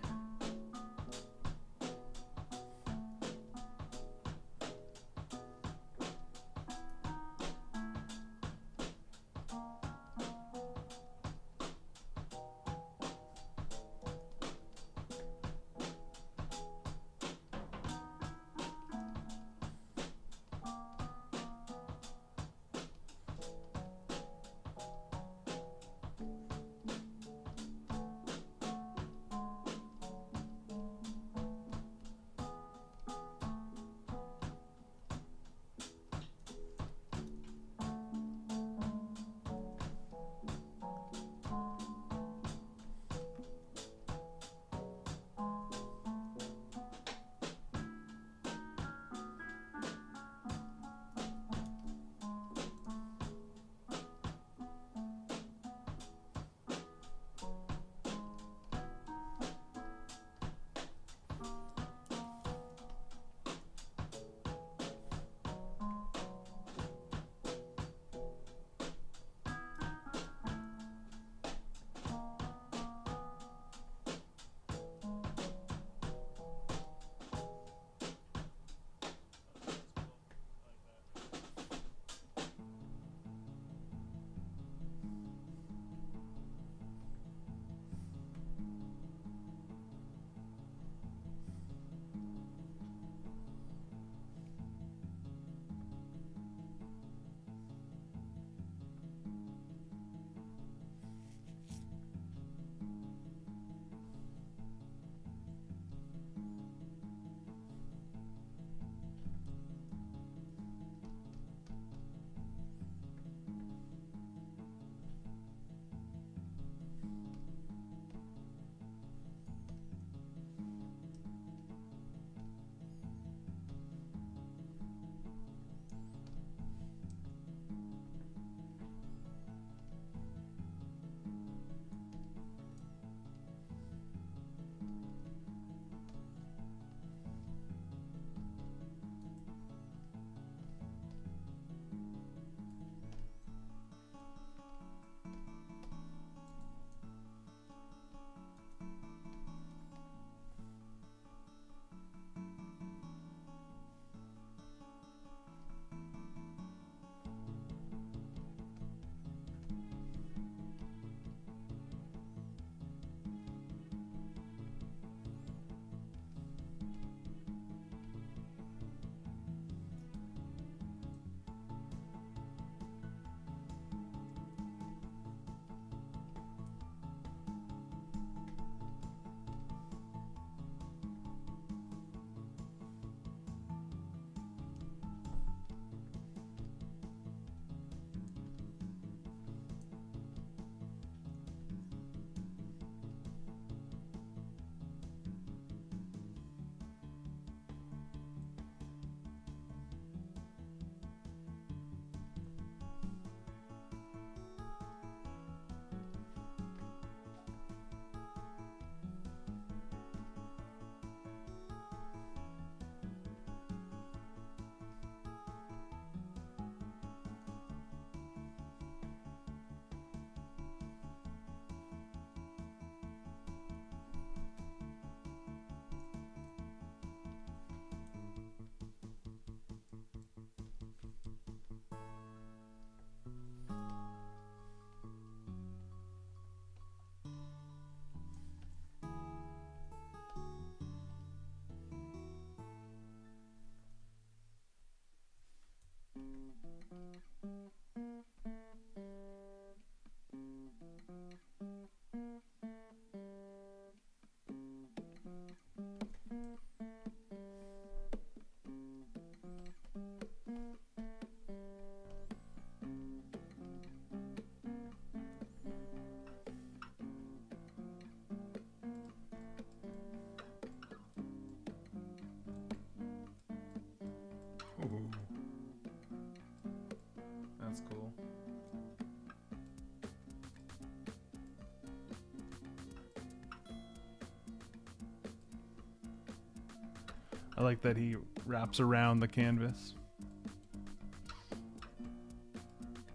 I like that he wraps around the canvas.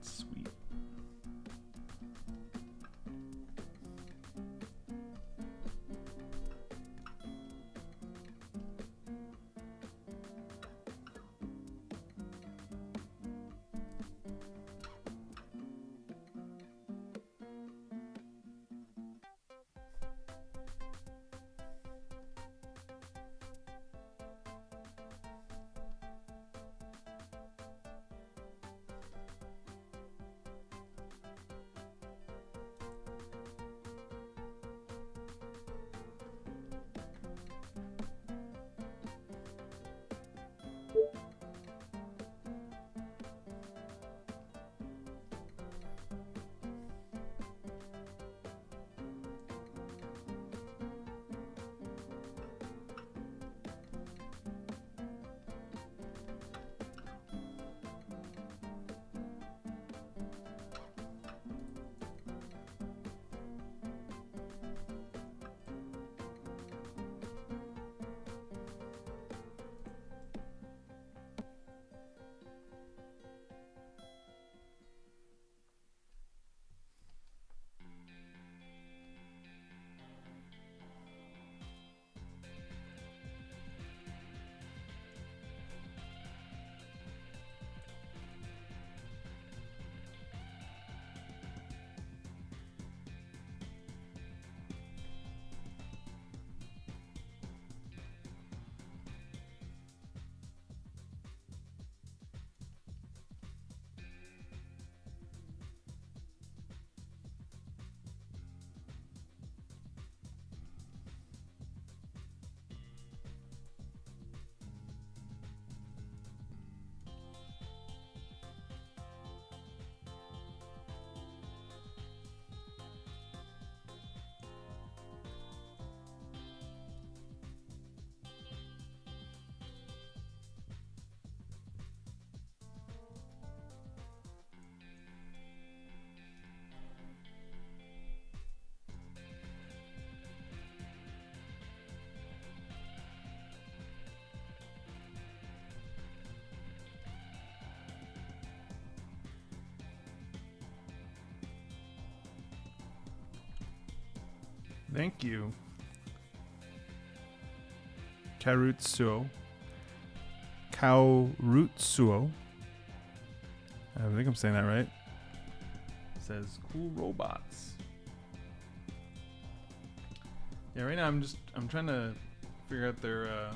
Sweet. Thank you. Karutsuo. Kaurutsuo. I think I'm saying that right. It says cool robots. Yeah, right now I'm trying to figure out their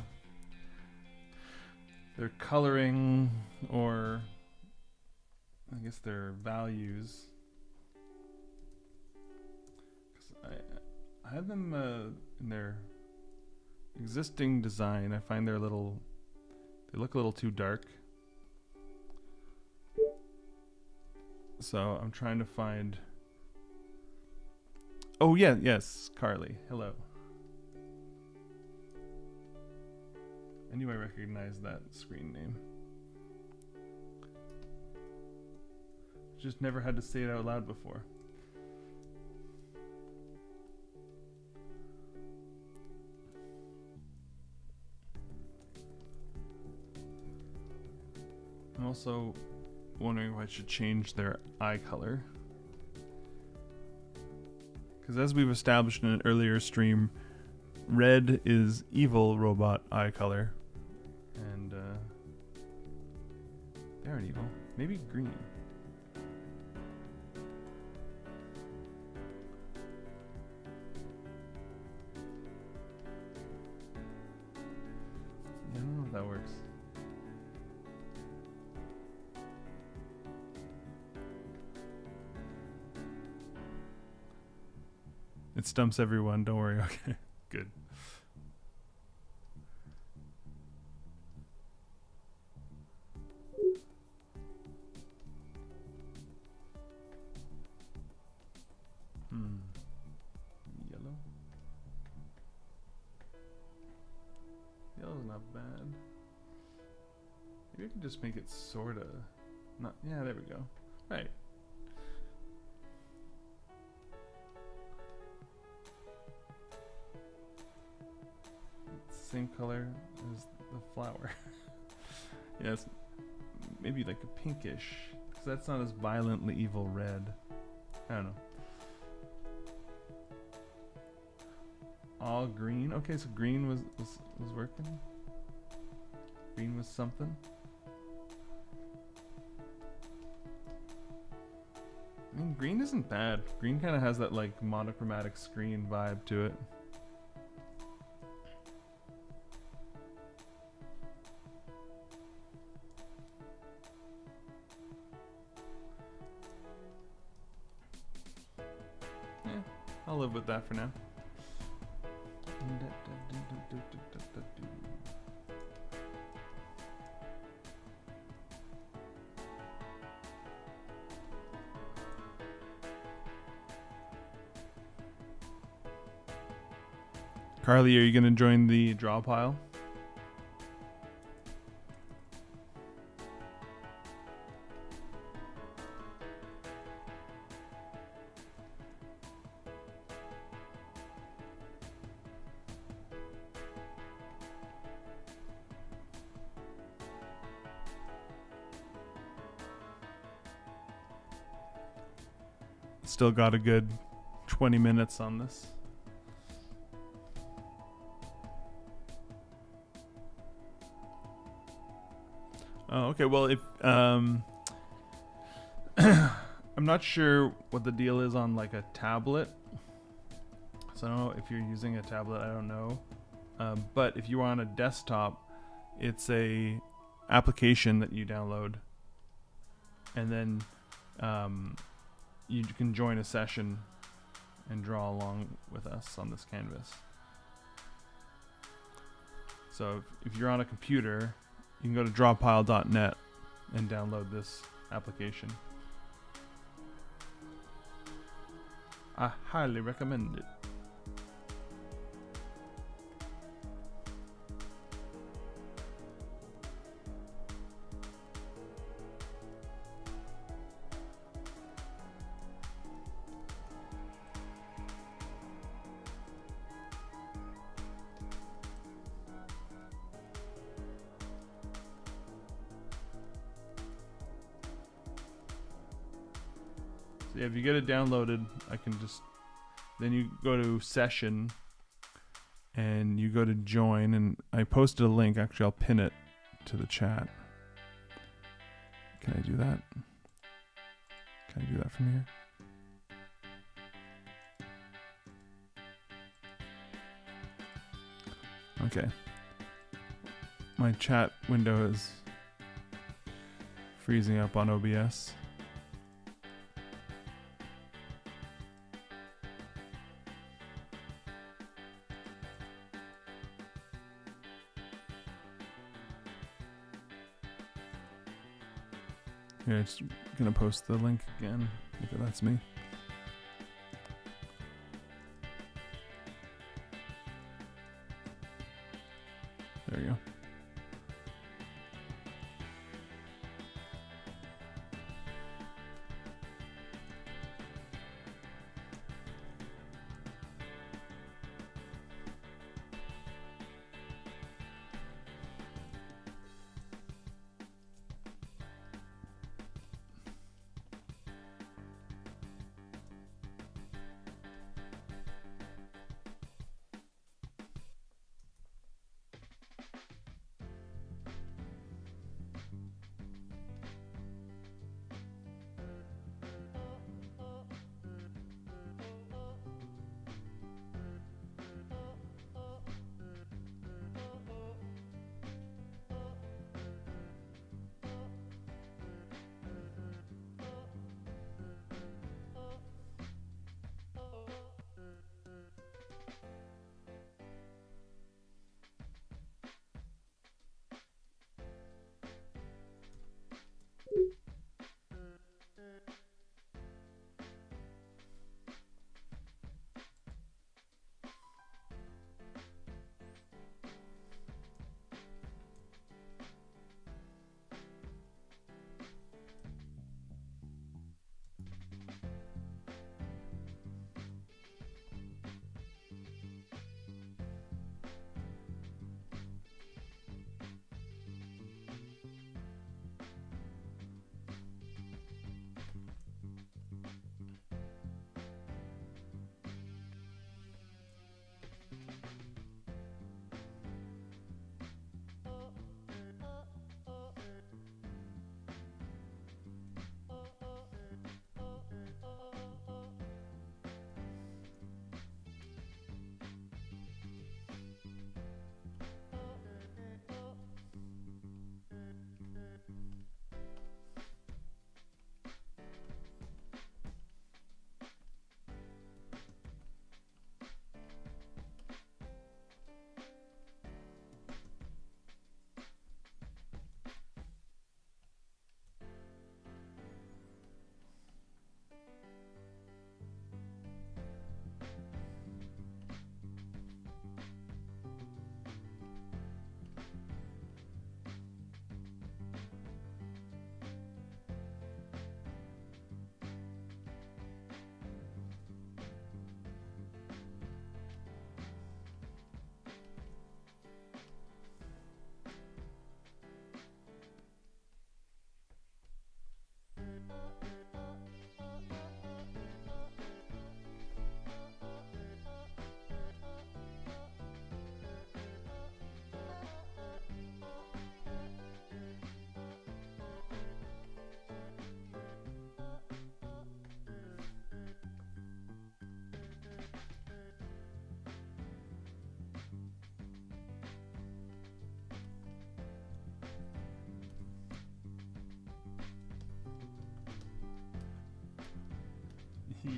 coloring, or I guess their values. 'Cause I had them in their existing design. I find they look a little too dark. So I'm trying to find. Oh yeah, yes, Carly. Hello. I knew I recognized that screen name. Just never had to say it out loud before. I'm also wondering if I should change their eye color. Because as we've established in an earlier stream, red is evil robot eye color. And they aren't evil. Maybe green. I don't know if that works. It stumps everyone, don't worry. Okay, good. Yellow. Yellow's not bad. Maybe I can just make it sorta not. Yeah, there we go. Right. Same color as the flower. Yes, maybe like a pinkish, because that's not as violently evil red. I don't know. All green. Okay, so green was working. Green was something. I mean, green isn't bad. Green kind of has that like monochromatic screen vibe to it. Yeah, I'll live with that for now. Carly, are you going to join the draw pile? Still got a good 20 minutes on this. Oh, okay. Well, if I'm not sure what the deal is on like a tablet, so I don't know if you're using a tablet. I don't know, but if you are on a desktop, it's a application that you download, and then you can join a session and draw along with us on this canvas. So if you're on a computer, you can go to drawpile.net and download this application. I highly recommend it. So yeah, if you get it downloaded, I can just, then you go to session and you go to join, and I posted a link. Actually, I'll pin it to the chat. Can I do that? Can I do that from here? Okay. My chat window is freezing up on OBS. Yeah, I'm just gonna post the link again if it lets me. There you go.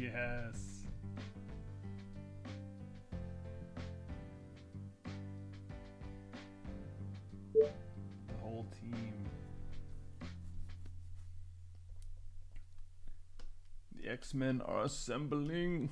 Yes. The whole team. The X-Men are assembling.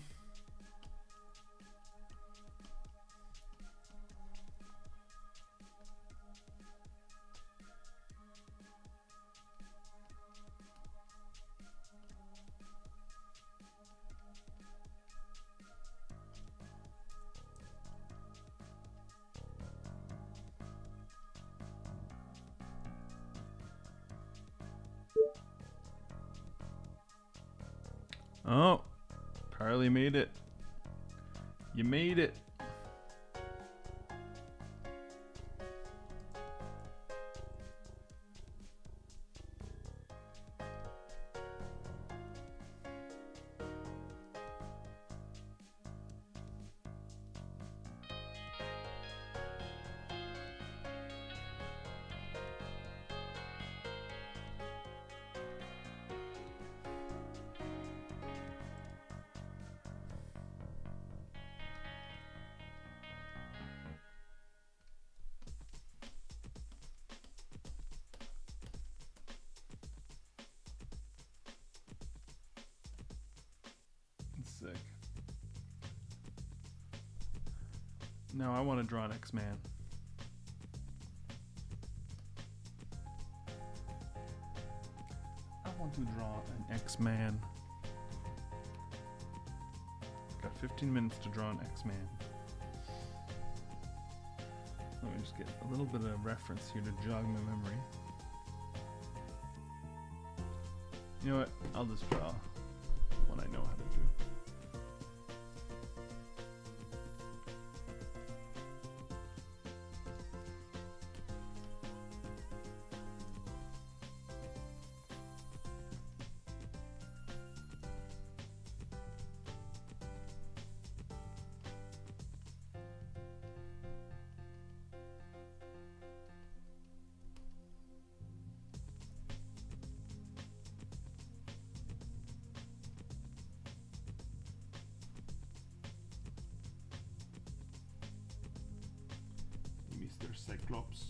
Oh, Carly made it. You made it. Sick. Now I want to draw an X-Man. I want to draw an X-Man. Got 15 minutes to draw an X-Man. Let me just get a little bit of reference here to jog my memory. You know what? I'll just draw what I know how to do. Mr. Cyclops.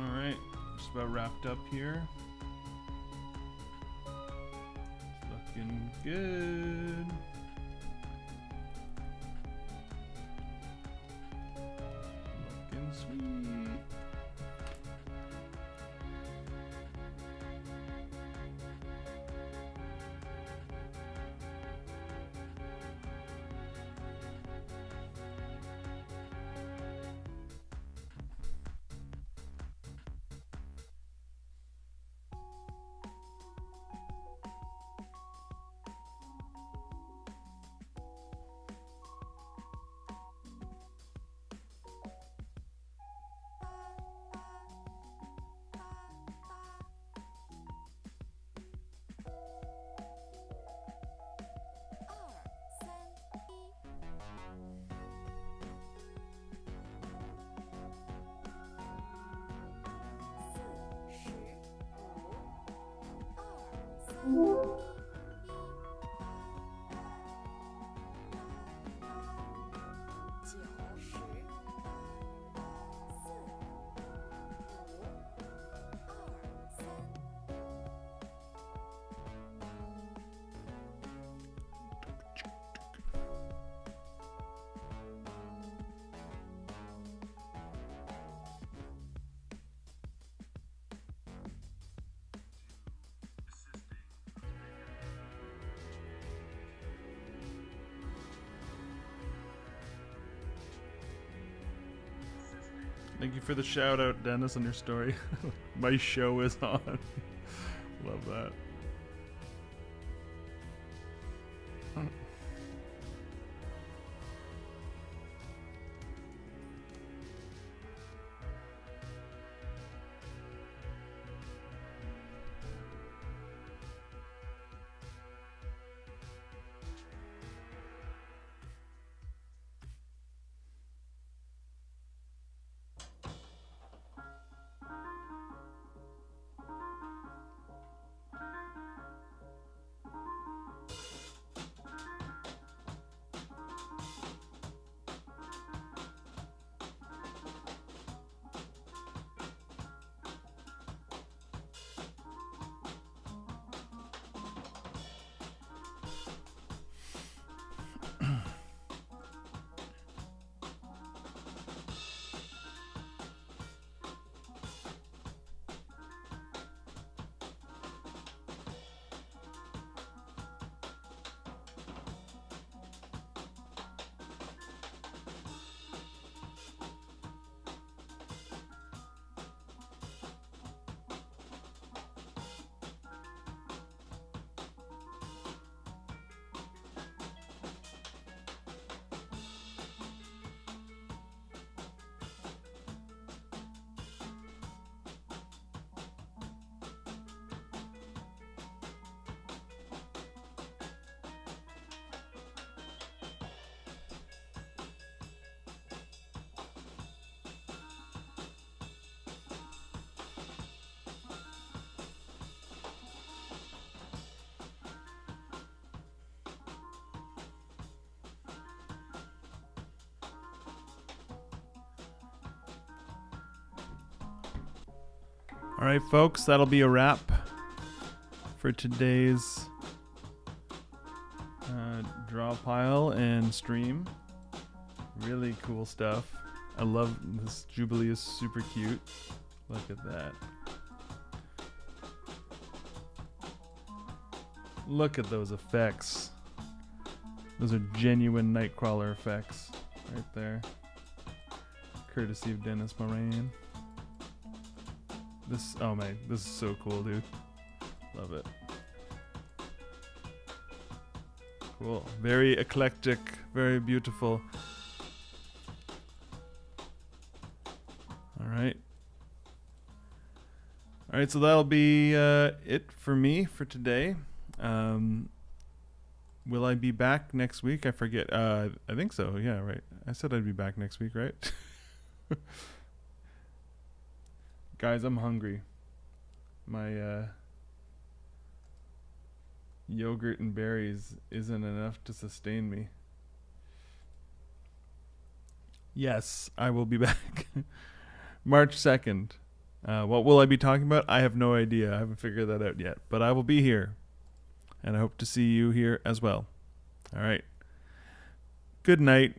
Alright, just about wrapped up here. It's looking good. Looking sweet. Thank you for the shout out, Dennis, on your story. My show is on. Love that. All right, folks, that'll be a wrap for today's draw pile and stream. Really cool stuff. I love this. Jubilee is super cute. Look at that. Look at those effects. Those are genuine Nightcrawler effects right there. Courtesy of Dennis Moran. This, oh man, this is so cool, dude. Love it. Cool. Very eclectic, very beautiful. Alright. Alright, so that'll be it for me for today. Will I be back next week? I forget. I think so. Yeah, right. I said I'd be back next week, right? Guys, I'm hungry. My yogurt and berries isn't enough to sustain me. Yes, I will be back. March 2nd. What will I be talking about? I have no idea. I haven't figured that out yet. But I will be here. And I hope to see you here as well. All right. Good night.